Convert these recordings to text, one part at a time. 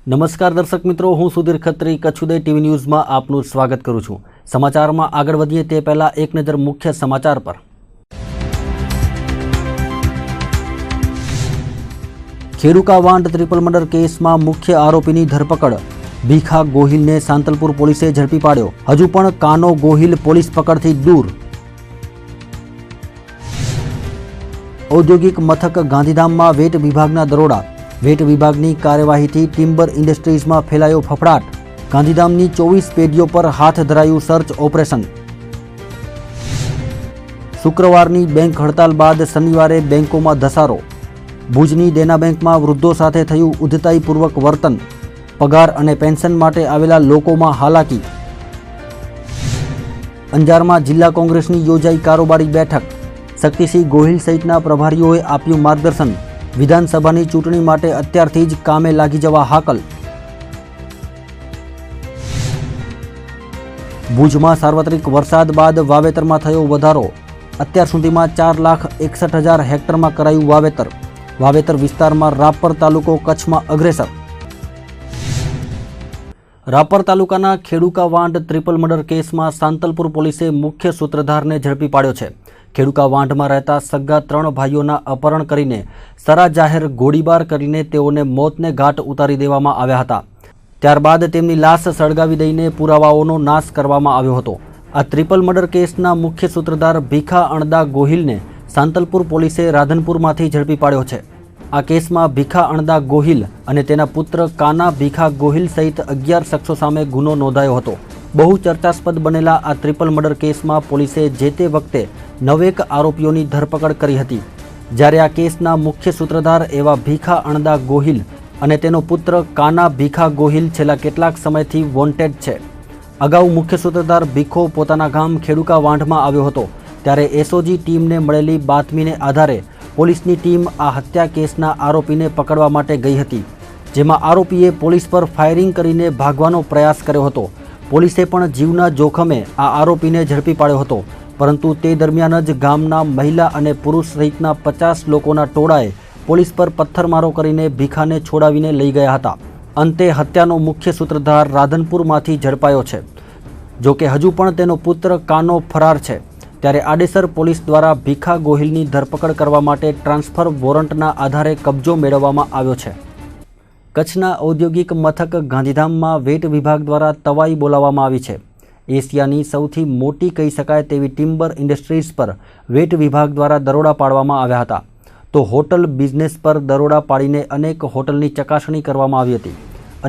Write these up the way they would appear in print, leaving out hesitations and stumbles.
નમસ્કાર દર્શક મિત્રો, હું સુધીર ખત્રી કચ્છ ઉદય ટીવી ન્યૂઝમાં આપનું સ્વાગત કરું છું। સમાચારમાં આગળ વધીએ તે પહેલા એક નજર મુખ્ય સમાચાર પર। ખેડૂકા વાંઢ ટ્રિપલ મર્ડર કેસમાં મુખ્ય આરોપીની ધરપકડ। ભીખા ગોહિલને સાંતલપુર પોલીસે ઝડપી પાડ્યો। હજુ પણ કાનો ગોહિલ પોલીસ પકડથી દૂર। ઔદ્યોગિક મથક ગાંધીધામમાં વેટ વિભાગના દરોડા। વેટ વિભાગની કાર્યવાહીથી ટિમ્બર ઇન્ડસ્ટ્રીઝમાં ફેલાયો ફફડાટ। ગાંધીધામની 24 પેઢીઓ પર હાથ ધરાયું સર્ચ ઓપરેશન। શુક્રવારની બેંક હડતાલ બાદ શનિવારે બેંકોમાં ધસારો। ભુજની દેના બેંકમાં વૃદ્ધો સાથે થયું ઉદ્ધતાઈપૂર્વક વર્તન। પગાર અને પેન્શન માટે આવેલા લોકોમાં હાલાકી। અંજારમાં જિલ્લા કોંગ્રેસની યોજાઈ કારોબારી બેઠક। શક્તિસિંહ ગોહિલ સહિતના પ્રભારીઓએ આપ્યું માર્ગદર્શન। વિધાનસભાની ચૂંટણી માટે અત્યારથી જ કામે લાગી જવા હાકલ। ભુજમાં સાર્વત્રિક વરસાદ બાદ વાવેતરમાં થયો વધારો। અત્યાર સુધીમાં 4,61,000 હેક્ટરમાં કરાયું વાવેતર। વાવેતર વિસ્તારમાં રાપર તાલુકો કચ્છમાં અગ્રેસર। રાપર તાલુકાના ખેડૂકા વાંઢ ટ્રિપલ મર્ડર કેસમાં સાંતલપુર પોલીસે મુખ્ય સૂત્રધારને ઝડપી પાડ્યો છે। ખેડૂકા વાંઢમાં રહેતા સગ્ગા 3 ભાઈઓના અપહરણ કરીને સરા જાહેર ગોળીબાર કરીને તેઓને મોતને ઘાટ ઉતારી દેવામાં આવ્યા હતા। ત્યારબાદ તેમની લાશ સળગાવી દઈને પુરાવાઓનો નાશ કરવામાં આવ્યો હતો। આ ટ્રિપલ મર્ડર કેસના મુખ્ય સૂત્રધાર ભીખા અણદા ગોહિલને સાંતલપુર પોલીસે રાધનપુરમાંથી ઝડપી પાડ્યો છે। આ કેસમાં ભીખા અણદા ગોહિલ અને તેના પુત્ર કાના ભીખા ગોહિલ સહિત 11 શખ્સો સામે ગુનો નોંધાયો હતો। બહુ ચર્ચાસ્પદ બનેલા આ ટ્રિપલ મર્ડર કેસમાં પોલીસે જે તે વખતે 9 આરોપીઓની ધરપકડ કરી હતી, જ્યારે આ કેસના મુખ્ય સૂત્રધાર એવા ભીખા અણદા ગોહિલ અને તેનો પુત્ર કાના ભીખા ગોહિલ છેલ્લા કેટલાક સમયથી વોન્ટેડ છે। અગાઉ મુખ્ય સૂત્રધાર ભીખો પોતાના ગામ ખેડૂકા વાંઢમાં આવ્યો હતો, ત્યારે એસઓજી ટીમને મળેલી બાતમીને આધારે પોલીસની ટીમ આ હત્યા કેસના આરોપીને પકડવા માટે ગઈ હતી, જેમાં આરોપીએ પોલીસ પર ફાયરિંગ કરીને ભાગવાનો પ્રયાસ કર્યો હતો। પોલીસે પણ જીવના જોખમે આ આરોપીને ઝડપી પાડ્યો હતો, પરંતુ તે દરમિયાન જ ગામના મહિલા અને પુરુષ સહિતના 50 લોકોના ટોળાએ પોલીસ પર પથ્થરમારો કરીને ભીખાને છોડાવીને લઈ ગયા હતા। અંતે હત્યાનો મુખ્ય સૂત્રધાર રાધનપુરમાંથી ઝડપાયો છે, જો કે હજુ પણ તેનો પુત્ર કાનો ફરાર છે। ત્યારે આડેસર પોલીસ દ્વારા ભીખા ગોહિલની ધરપકડ કરવા માટે ટ્રાન્સફર વોરંટના આધારે કબજો મેળવવામાં આવ્યો છે। કચ્છના ઔદ્યોગિક મથક ગાંધીધામમાં વેટ વિભાગ દ્વારા તવાઈ બોલાવવામાં આવી છે। એશિયાની સૌથી મોટી કહી શકાય તેવી ટિમ્બર ઇન્ડસ્ટ્રીઝ પર વેટ વિભાગ દ્વારા દરોડા પાડવામાં આવ્યા હતા, તો હોટલ બિઝનેસ પર દરોડા પાડીને અનેક હોટલની ચકાસણી કરવામાં આવી હતી।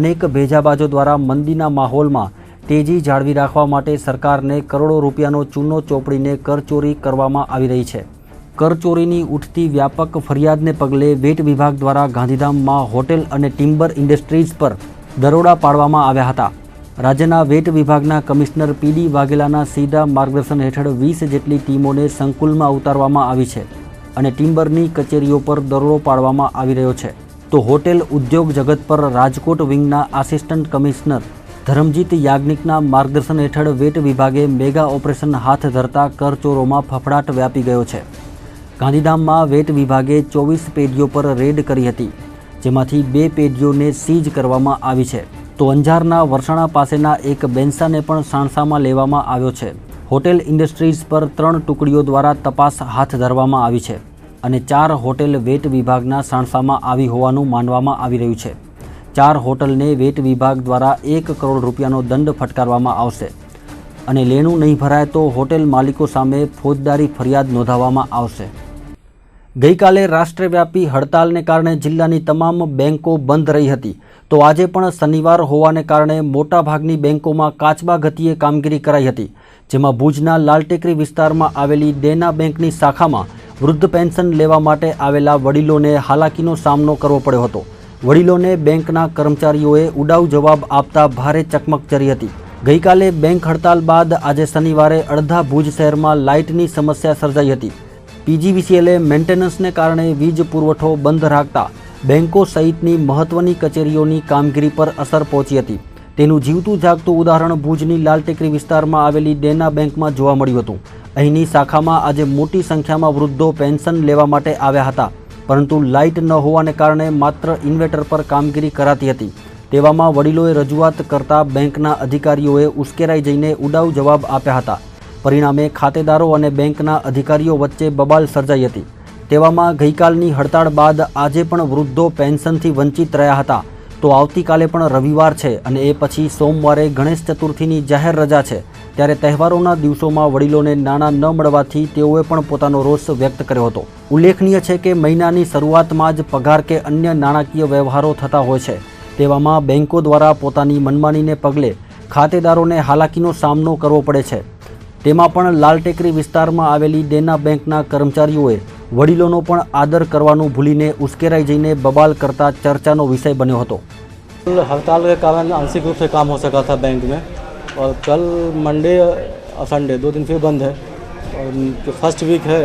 અનેક ભેજાબાજો દ્વારા મંદીના માહોલમાં તેજી જાળવી રાખવા માટે સરકારને કરોડો રૂપિયાનો ચૂનો ચોપડીને કરચોરી કરવામાં આવી રહી છે। કરચોરીની ઉઠતી વ્યાપક ફરિયાદને પગલે વેટ વિભાગ દ્વારા ગાંધીધામમાં હોટેલ અને ટિમ્બર ઇન્ડસ્ટ્રીઝ પર દરોડા પાડવામાં આવ્યા હતા। રાજ્યના વેટ વિભાગના કમિશનર પીડી વાઘેલાના સીધા માર્ગદર્શન હેઠળ 20 જેટલી ટીમોને સંકુલમાં ઉતારવામાં આવી છે અને ટિમ્બરની કચેરીઓ પર દરોડો પાડવામાં આવી રહ્યો છે। તો હોટેલ ઉદ્યોગ જગત પર રાજકોટ વિંગના આસિસ્ટન્ટ કમિશનર ધરમજીત યાજ્ઞિકના માર્ગદર્શન હેઠળ વેટ વિભાગે મેગા ઓપરેશન હાથ ધરતા કરચોરોમાં ફફડાટ વ્યાપી ગયો છે। ગાંધીધામમાં વેટ વિભાગે 24 પેઢીઓ પર રેડ કરી હતી, જેમાંથી 2 પેઢીઓને સીઝ કરવામાં આવી છે। તો અંજારના વરસાણા પાસેના એક બેન્સાને પણ સાણસામાં લેવામાં આવ્યો છે। હોટેલ ઇન્ડસ્ટ્રીઝ પર 3 ટુકડીઓ દ્વારા તપાસ હાથ ધરવામાં આવી છે અને 4 હોટેલ વેટ વિભાગના સાણસામાં આવી હોવાનું માનવામાં આવી રહ્યું છે। 4 હોટલને વેટ વિભાગ દ્વારા 1 કરોડ રૂપિયાનો દંડ ફટકારવામાં આવશે અને લેણું નહીં ભરાય તો હોટેલ માલિકો સામે ફોજદારી ફરિયાદ નોંધાવવામાં આવશે। ગઈકાલે રાષ્ટ્રવ્યાપી હડતાલને કારણે જિલ્લાની તમામ બેંકો બંધ રહી હતી, તો આજે પણ શનિવાર હોવાને કારણે મોટાભાગની બેંકોમાં કાચબા ગતિએ કામગીરી કરાઈ હતી, જેમાં ભુજના લાલટેકરી વિસ્તારમાં આવેલી દેના બેંકની શાખામાં વૃદ્ધ પેન્શન લેવા માટે આવેલા વડીલોને હાલાકીનો સામનો કરવો પડ્યો હતો। વડીલોને બેંકના કર્મચારીઓએ ઉડાઉ જવાબ આપતા ભારે ચકમક જરી હતી। ગઈકાલે બેંક હડતાલ બાદ આજે શનિવારે અડધા ભુજ શહેરમાં લાઇટની સમસ્યા સર્જાઈ હતી। પીજીવીસીએલે મેન્ટેનન્સને કારણે વીજ પુરવઠો બંધ રાખતા બેંકો સહિતની મહત્વની કચેરીઓની કામગીરી પર અસર પહોંચી હતી। તેનું જીવતું જાગતું ઉદાહરણ ભુજની લાલટેકરી વિસ્તારમાં આવેલી દેના બેંકમાં જોવા મળ્યું હતું। અહીંની શાખામાં આજે મોટી સંખ્યામાં વૃદ્ધો પેન્શન લેવા માટે આવ્યા હતા, પરંતુ લાઇટ ન હોવાને કારણે માત્ર ઇન્વર્ટર પર કામગીરી કરાતી હતી। તેવામાં વડીલોએ રજૂઆત કરતા બેંકના અધિકારીઓએ ઉશ્કેરાઈ જઈને ઉડાઉ જવાબ આપ્યા હતા. પરિણામે ખાતેદારો અને બેંકના અધિકારીઓ વચ્ચે બબાલ સર્જાઈ હતી. તેવામાં ગઈકાલની હડતાળ બાદ આજે પણ વૃદ્ધો પેન્શનથી વંચિત રહ્યા હતા. તો આવતીકાલે પણ રવિવાર છે અને એ પછી સોમવારે ગણેશ ચતુર્થીની જાહેર રજા છે. ત્યારે તહેવારોના દિવસોમાં વડીલોને નાણાં ન મળવાથી તેઓએ પણ પોતાનો રોષ વ્યક્ત કર્યો હતો. ઉલ્લેખનીય છે કે મહિનાની શરૂઆતમાં જ પગાર કે અન્ય નાણાકીય વ્યવહારો થતા હોય છે. તેવામાં બેંકો દ્વારા પોતાની મનમાનીને પગલે ખાતેદારોને હાલાકીનો સામનો કરવો પડે છે. તેમાં પણ લાલટેકરી વિસ્તારમાં આવેલી દેના બેંકના કર્મચારીઓએ વડીલોનો પણ આદર કરવાનું ભૂલીને ઉશ્કેરાઈ જઈને બબાલ કરતા ચર્ચાનો વિષય બન્યો હતો. हड़ताल के कारण आंशिक रूप से काम हो सका था बैंक में और कल मंडे और संडे 2 दिन फिर बंद है और जो फर्स्ट वीक है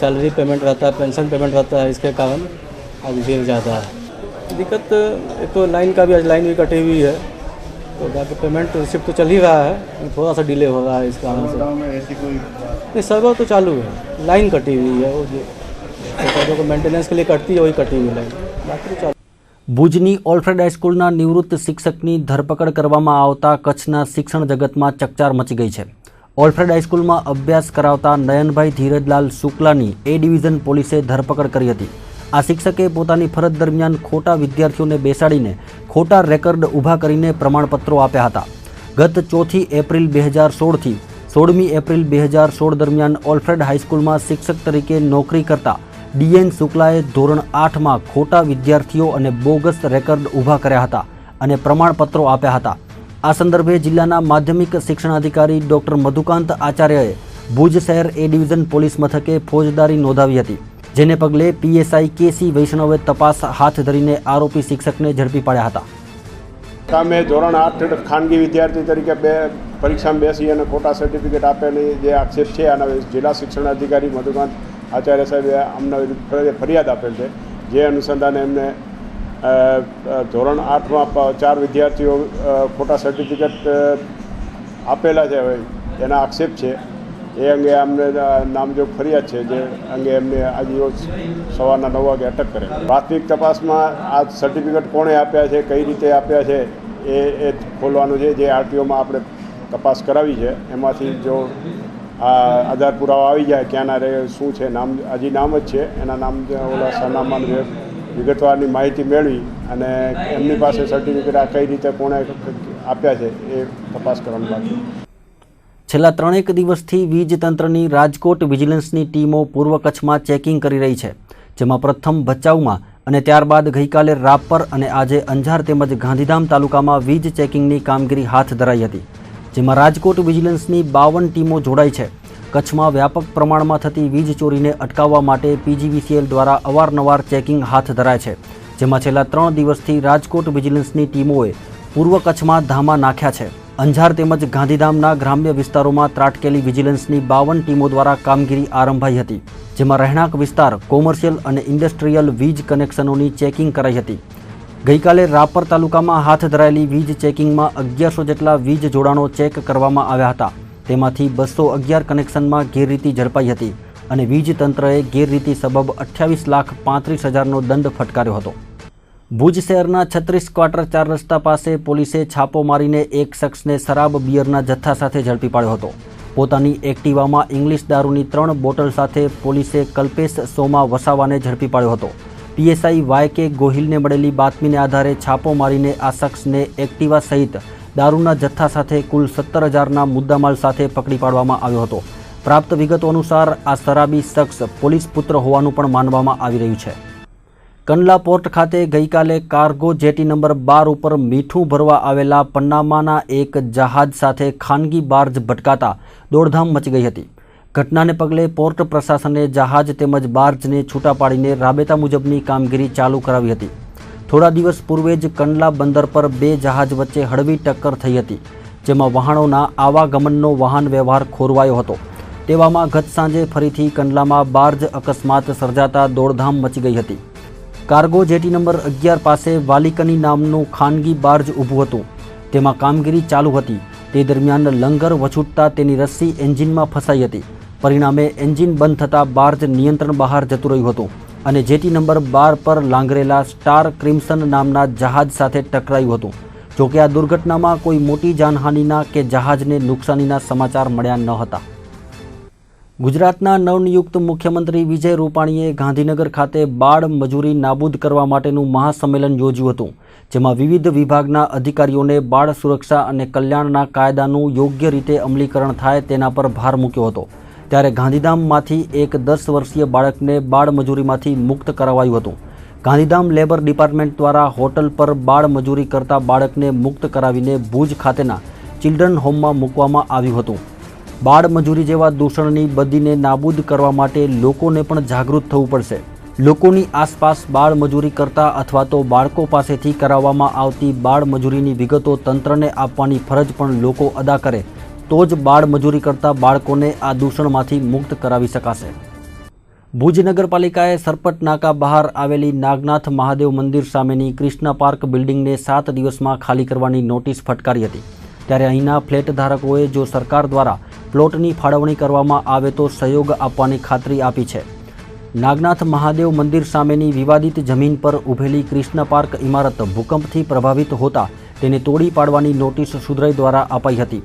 सैलरी पेमेंट रहता है, पेंशन पेमेंट रहता है, इसके कारण आज भीड़ ज़्यादा है. दिक्कत एक तो लाइन का भी, आज लाइन भी कटी हुई है तो बाकी पेमेंट रिसिप्ट तो चल ही रहा है, थोड़ा सा डिले हो रहा है इस कारण से. नहीं, सर्वर तो चालू है, लाइन कटी हुई है, वो जो को मेंटेनेंस के लिए कटती है वही कटी हुई लाइन, बाकी तो चालू. ભુજની ઓલ્ફ્રેડ હાઈસ્કૂલના નિવૃત્ત શિક્ષકની ધરપકડ કરવામાં આવતા કચ્છના શિક્ષણ જગતમાં ચકચાર મચી ગઈ છે. ઓલ્ફ્રેડ હાઈસ્કૂલમાં અભ્યાસ કરાવતા નયનભાઈ ધીરજલાલ શુક્લાની એ ડિવિઝન પોલીસે ધરપકડ કરી હતી. આ શિક્ષકે પોતાની ફરજ દરમિયાન ખોટા વિદ્યાર્થીઓને બેસાડીને ખોટા રેકર્ડ ઊભા કરીને પ્રમાણપત્રો આપ્યા હતા. ગત 4 એપ્રિલ 2016થી 16મી એપ્રિલ 2016 દરમિયાન ઓલ્ફ્રેડ હાઈસ્કૂલમાં શિક્ષક તરીકે નોકરી કરતા ડીએન શુક્લાએ ધોરણ 8માં ખોટા વિદ્યાર્થીઓ અને બોગસ રેકર્ડ ઊભા કર્યા હતા અને પ્રમાણપત્રો આપ્યા હતા. આ સંદર્ભે જિલ્લાના માધ્યમિક શિક્ષણાધિકારી ડોક્ટર મધુકાંત આચાર્યએ ભુજ શહેર એ ડિવિઝન પોલીસ મથકે ફોજદારી નોંધાવી હતી. જેને પગલે પીએસઆઈ કેસી વૈષ્ણવે તપાસ હાથ ધરીને આરોપી શિક્ષકને ઝડપી પાડ્યા હતા. સામે ધોરણ 8 ખાનગી વિદ્યાર્થી તરીકે પરીક્ષામાં બેસી અને ખોટા સર્ટિફિકેટ આપેલી જે આક્ષેપ છે આના જિલ્લા શિક્ષણાધિકારી મધુકાંત આચાર્ય સાહેબે અમને ફરિયાદ આપેલ છે. જે અનુસંધાને એમને ધોરણ 8માં 4 વિદ્યાર્થીઓ ખોટા સર્ટિફિકેટ આપેલા છે, હવે એના આક્ષેપ છે. એ અંગે અમને નામજોગ ફરિયાદ છે, જે અંગે એમને આજે રોજ સવારના 9 વાગે અટક કરે. પ્રાથમિક તપાસમાં આ સર્ટિફિકેટ કોણે આપ્યા છે, કઈ રીતે આપ્યા છે એ ખોલવાનું છે. જે આરટીઓમાં આપણે તપાસ કરાવી છે એમાંથી જો આ આધાર પુરાવા આવી જાય ક્યાંના રે શું છે, નામ હજી નામ જ છે, એના નામ ઓલા સરનામાની વિગતવારની માહિતી મેળવી અને એમની પાસે સર્ટિફિકેટ આ કઈ રીતે કોણે આપ્યા છે એ તપાસ કરવાનું બાકી. છેલ્લા 3 દિવસથી વીજ તંત્રની રાજકોટ વિજિલન્સની ટીમો પૂર્વ કચ્છમાં ચેકિંગ કરી રહી છે. જેમાં પ્રથમ ભચાઉમાં અને ત્યારબાદ ગઈકાલે રાપર અને આજે અંજાર તેમજ ગાંધીધામ તાલુકામાં વીજ ચેકિંગની કામગીરી હાથ ધરાઈ હતી. જેમાં રાજકોટ વિજિલન્સની 52 ટીમો જોડાઈ છે. કચ્છમાં વ્યાપક પ્રમાણમાં થતી વીજ ચોરીને અટકાવવા માટે પીજીવીસીએલ દ્વારા અવારનવાર ચેકિંગ હાથ ધરાય છે. જેમાં છેલ્લા 3 દિવસથી રાજકોટ વિજિલન્સની ટીમોએ પૂર્વ કચ્છમાં ધામા નાખ્યા છે. અંજાર તેમજ ગાંધીધામના ગ્રામ્ય વિસ્તારોમાં ત્રાટકેલી વિજિલન્સની 52 ટીમો દ્વારા કામગીરી આરંભાઈ હતી. જેમાં રહેણાંક વિસ્તાર, કોમર્શિયલ અને ઇન્ડસ્ટ્રીયલ વીજ કનેક્શનોની ચેકિંગ કરાઈ હતી. ગઈકાલે રાપર તાલુકામાં હાથ ધરાયેલી વીજ ચેકિંગમાં 1100 જેટલા વીજ જોડાણો ચેક કરવામાં આવ્યા હતા. તેમાંથી 211 કનેક્શનમાં ગેરરીતિ ઝડપાઈ હતી અને વીજ તંત્રએ ગેરરીતિ સબબ 28,35,000નો દંડ ફટકાર્યો હતો. ભુજ શહેરના 36 ક્વાર્ટર 4 રસ્તા પાસે પોલીસે છાપો મારીને એક શખ્સને શરાબ બિયરના જથ્થા સાથે ઝડપી પાડ્યો હતો. પોતાની એક્ટિવામાં ઇંગ્લિશ દારૂની 3 બોટલ સાથે પોલીસે કલ્પેશ સોમા વસાવાને ઝડપી પાડ્યો હતો. પીએસઆઈ વાય.કે. ગોહિલને મળેલી બાતમીને આધારે છાપો મારીને આ શખ્સને એક્ટિવા સહિત દારૂના જથ્થા સાથે કુલ 17,000ના મુદ્દામાલ સાથે પકડી પાડવામાં આવ્યો હતો. પ્રાપ્ત વિગતો અનુસાર આ શરાબી શખ્સ પોલીસ પુત્ર હોવાનું પણ માનવામાં આવી રહ્યું છે. કંડલા પોર્ટ ખાતે ગઈકાલે કાર્ગો જેટી નંબર 12 ઉપર મીઠું ભરવા આવેલા પન્નામાના એક જહાજ સાથે ખાનગી બાર્જ ભટકાતા દોડધામ મચી ગઈ હતી. ઘટનાને પગલે પોર્ટ પ્રશાસને જહાજ તેમજ બાર્જને છૂટા પાડીને રાબેતા મુજબની કામગીરી ચાલુ કરાવી હતી. થોડા દિવસ પૂર્વે જ કંડલા બંદર પર 2 જહાજ વચ્ચે હળવી ટક્કર થઈ હતી, જેમાં વહાણોના આવાગમનનો વાહન વ્યવહાર ખોરવાયો હતો. તેવામાં ગત સાંજે ફરીથી કંડલામાં બાર્જ અકસ્માત સર્જાતા દોડધામ મચી ગઈ હતી. કાર્ગો જેટી નંબર 11 પાસે વાલિકની નામનું ખાનગી બાર્જ ઊભું હતું. તેમાં કામગીરી ચાલુ હતી. તે દરમિયાન લંગર વછૂટતા તેની રસ્સી એન્જિનમાં ફસાઈ હતી. પરિણામે એન્જિન બંધ થતાં બાર્જ નિયંત્રણ બહાર જતું રહ્યું હતું. અને જેટી નંબર 12 પર લાંગરેલા સ્ટાર ક્રિમ્સન નામના જહાજ સાથે ટકરાયું હતું. જોકે આ દુર્ઘટનામાં કોઈ મોટી જાનહાનિના કે જહાજને નુકસાનીના સમાચાર મળ્યા ન હતા. ગુજરાતના નવનિયુક્ત મુખ્યમંત્રી વિજય રૂપાણીએ ગાંધીનગર ખાતે બાળ મજૂરી નાબૂદ કરવા માટેનું મહાસંમેલન યોજ્યું હતું, જેમાં વિવિધ વિભાગના અધિકારીઓને બાળ સુરક્ષા અને કલ્યાણના કાયદાનું યોગ્ય રીતે અમલીકરણ થાય તેના પર ભાર મૂક્યો હતો. ત્યારે ગાંધીધામમાંથી એક 10 વર્ષીય બાળકને બાળ મજૂરીમાંથી મુક્ત કરાવાયું હતું. ગાંધીધામ લેબર ડિપાર્ટમેન્ટ દ્વારા હોટલ પર બાળ મજૂરી કરતા બાળકને મુક્ત કરાવીને ભુજ ખાતેના ચિલ્ડ્રન હોમમાં મૂકવામાં આવ્યું હતું. બાળ મજૂરી જેવા દૂષણની બદીને નાબૂદ કરવા માટે લોકોને પણ જાગૃત થવું પડશે. લોકોની આસપાસ બાળ મજૂરી કરતા અથવા તો બાળકો પાસેથી કરાવવામાં આવતી બાળ મજૂરીની વિગતો તંત્રને આપવાની ફરજ પણ લોકો અદા કરે તો જ બાળ મજૂરી કરતા બાળકોને આ દૂષણમાંથી મુક્ત કરાવી શકાશે. ભુજ નગરપાલિકાએ સરપટ નાકા બહાર આવેલી નાગનાથ મહાદેવ મંદિર સામેની ક્રિષ્ના પાર્ક બિલ્ડિંગને 7 દિવસમાં ખાલી કરવાની નોટિસ ફટકારી હતી. ત્યારે અહીંના ફ્લેટ ધારકોએ જો સરકાર દ્વારા પ્લોટની ફાળવણી કરવામાં આવે તો સહયોગ આપવાની ખાતરી આપી છે. નાગનાથ મહાદેવ મંદિર સામેની વિવાદિત જમીન પર ઊભેલી ક્રિષ્ના પાર્ક ઇમારત ભૂકંપથી પ્રભાવિત હોતા તેને તોડી પાડવાની નોટિસ સુધરાઈ દ્વારા અપાઈ હતી.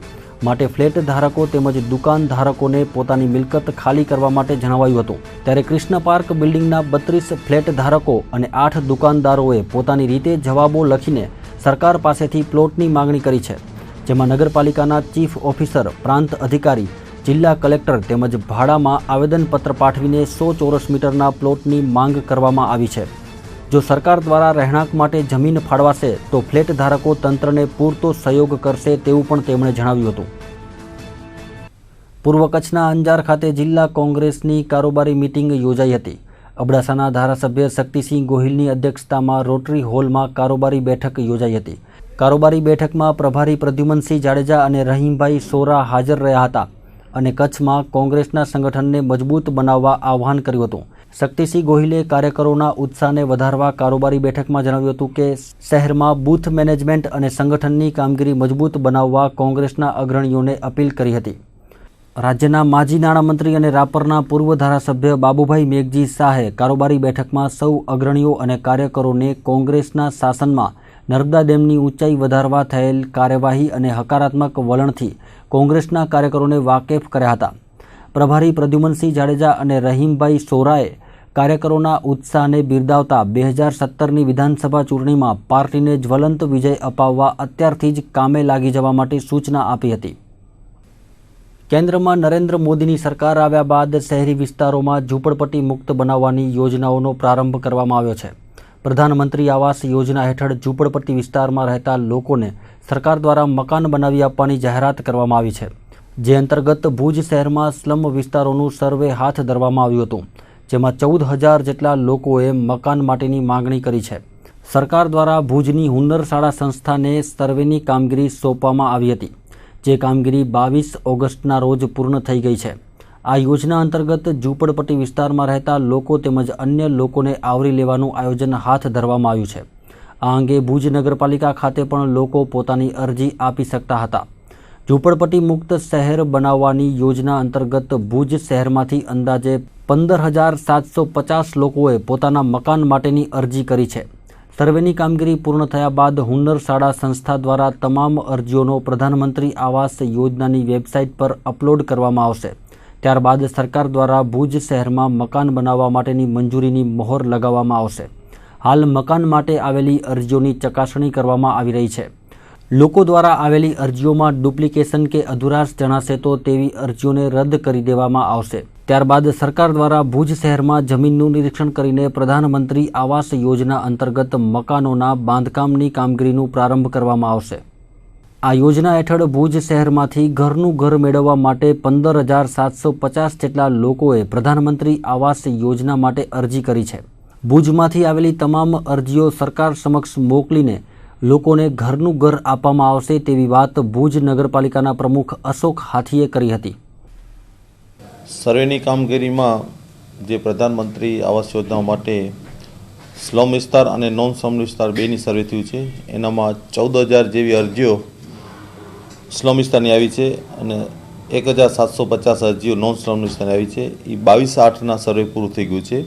માટે ફ્લેટ ધારકો તેમજ દુકાન ધારકોને પોતાની મિલકત ખાલી કરવા માટે જણાવાયું હતું. ત્યારે ક્રિષ્ના પાર્ક બિલ્ડિંગના 32 ફ્લેટ ધારકો અને 8 દુકાનદારોએ પોતાની રીતે જવાબો લખીને સરકાર પાસેથી પ્લોટની માંગણી કરી છે, જેમાં નગરપાલિકાના ચીફ ઓફિસર, પ્રાંત અધિકારી, જિલ્લા કલેક્ટર તેમજ ભાડામાં આવેદનપત્ર પાઠવીને 100 ચોરસ મીટરના પ્લોટની માંગ કરવામાં આવી છે. જો સરકાર દ્વારા રહેણાંક માટે જમીન ફાળવાશે તો ફ્લેટ ધારકો તંત્રને પૂરતો સહયોગ કરશે તેવું પણ તેમણે જણાવ્યું હતું. પૂર્વ કચ્છના અંજાર ખાતે જિલ્લા કોંગ્રેસની કારોબારી મિટિંગ યોજાઈ હતી. અબડાસાના ધારાસભ્ય શક્તિસિંહ ગોહિલની અધ્યક્ષતામાં રોટરી હોલમાં કારોબારી બેઠક યોજાઈ હતી. કારોબારી બેઠકમાં પ્રભારી પ્રદ્યુમનસિંહ જાડેજા અને રહીમભાઈ સોરા હાજર રહ્યા હતા અને કચ્છમાં કોંગ્રેસના સંગઠનને મજબૂત બનાવવા આહ્વાન કર્યું હતું. શક્તિસિંહ ગોહિલે કાર્યકરોના ઉત્સાહને વધારવા કારોબારી બેઠકમાં જણાવ્યું હતું કે શહેરમાં બૂથ મેનેજમેન્ટ અને સંગઠનની કામગીરી મજબૂત બનાવવા કોંગ્રેસના અગ્રણીઓને અપીલ કરી હતી. રાજ્યના માજી નાણામંત્રી અને રાપરના પૂર્વ ધારાસભ્ય બાબુભાઈ મેઘજી શાહે કારોબારી બેઠકમાં સૌ અગ્રણીઓ અને કાર્યકરોને કોંગ્રેસના શાસનમાં નર્મદા ડેમની ઊંચાઈ વધારવા થયેલ કાર્યવાહી અને હકારાત્મક વલણથી કોંગ્રેસના કાર્યકરોને વાકેફ કર્યા હતા. પ્રભારી પ્રદ્યુમનસિંહ જાડેજા અને રહીમભાઈ સોરાએ કાર્યકરોના ઉત્સાહને બિરદાવતા 2017ની વિધાનસભા ચૂંટણીમાં પાર્ટીને જ્વલંત વિજય અપાવવા અત્યારથી જ કામે લાગી જવા માટે સૂચના આપી હતી. કેન્દ્રમાં નરેન્દ્ર મોદીની સરકાર આવ્યા બાદ શહેરી વિસ્તારોમાં ઝૂંપડપટ્ટી મુક્ત બનાવવાની યોજનાઓનો પ્રારંભ કરવામાં આવ્યો છે. પ્રધાનમંત્રી આવાસ યોજના હેઠળ ઝૂંપડપટ્ટી વિસ્તારમાં રહેતા લોકોને સરકાર દ્વારા મકાન બનાવી આપવાની જાહેરાત કરવામાં આવી છે, જે અંતર્ગત ભુજ શહેરમાં સ્લમ વિસ્તારોનું સર્વે હાથ ધરવામાં આવ્યું હતું, જેમાં 14,000 જેટલા લોકોએ મકાન માટેની માંગણી કરી છે. સરકાર દ્વારા ભુજની હુન્નર શાળા સંસ્થાને સર્વેની કામગીરી સોંપવામાં આવી હતી, જે કામગીરી 22 ઓગસ્ટના રોજ પૂર્ણ થઈ ગઈ છે. આ યોજના અંતર્ગત ઝૂંપડપટ્ટી વિસ્તારમાં રહેતા લોકો તેમજ અન્ય લોકોને આવરી લેવાનું આયોજન હાથ ધરવામાં આવ્યું છે. આ અંગે ભુજ નગરપાલિકા ખાતે પણ લોકો પોતાની અરજી આપી શકતા હતા. ઝૂંપડપટ્ટી મુક્ત શહેર બનાવવાની યોજના અંતર્ગત ભુજ શહેરમાંથી અંદાજે 15,750 લોકોએ પોતાના મકાન માટેની અરજી કરી છે. સર્વેની કામગીરી પૂર્ણ થયા બાદ હુન્નર શાળા સંસ્થા દ્વારા તમામ અરજીઓનો પ્રધાનમંત્રી આવાસ યોજનાની વેબસાઇટ પર અપલોડ કરવામાં આવશે. ત્યારબાદ સરકાર દ્વારા ભુજ શહેરમાં મકાન બનાવવા માટેની મંજૂરીની મહોર લગાવવામાં આવશે. હાલ મકાન માટે આવેલી અરજીઓની ચકાસણી કરવામાં આવી રહી છે. લોકો દ્વારા આવેલી અરજીઓમાં ડુપ્લિકેશન કે અધુરાશ જણાશે તો તેવી અરજીઓને રદ કરી દેવામાં આવશે. ત્યારબાદ સરકાર દ્વારા ભુજ શહેરમાં જમીનનું નિરીક્ષણ કરીને પ્રધાનમંત્રી આવાસ યોજના અંતર્ગત મકાનોના બાંધકામની કામગીરીનું પ્રારંભ કરવામાં આવશે. આ યોજના હેઠળ ભુજ શહેરમાંથી ઘરનું ઘર મેળવવા માટે 15,750 જેટલા લોકોએ પ્રધાનમંત્રી આવાસ યોજના માટે અરજી કરી છે. ભુજમાંથી આવેલી તમામ અરજીઓ સરકાર સમક્ષ મોકલીને લોકોને ઘરનું ઘર આપવામાં આવશે તેવી વાત ભુજ નગરપાલિકાના પ્રમુખ અશોક હાથીએ કરી હતી. સર્વેની કામગીરીમાં જે પ્રધાનમંત્રી આવાસ યોજના માટે સ્લમ વિસ્તાર અને નોન સ્લમ વિસ્તાર બેની સર્વે થયું છે. એનામાં 14,000 જેવી અરજીઓ સ્લમ વિસ્તારની આવી છે અને 1,750 અરજીઓ નોન સ્લમ વિસ્તારની આવી છે. એ 22/8ના સર્વે પૂરું થઈ ગયું છે.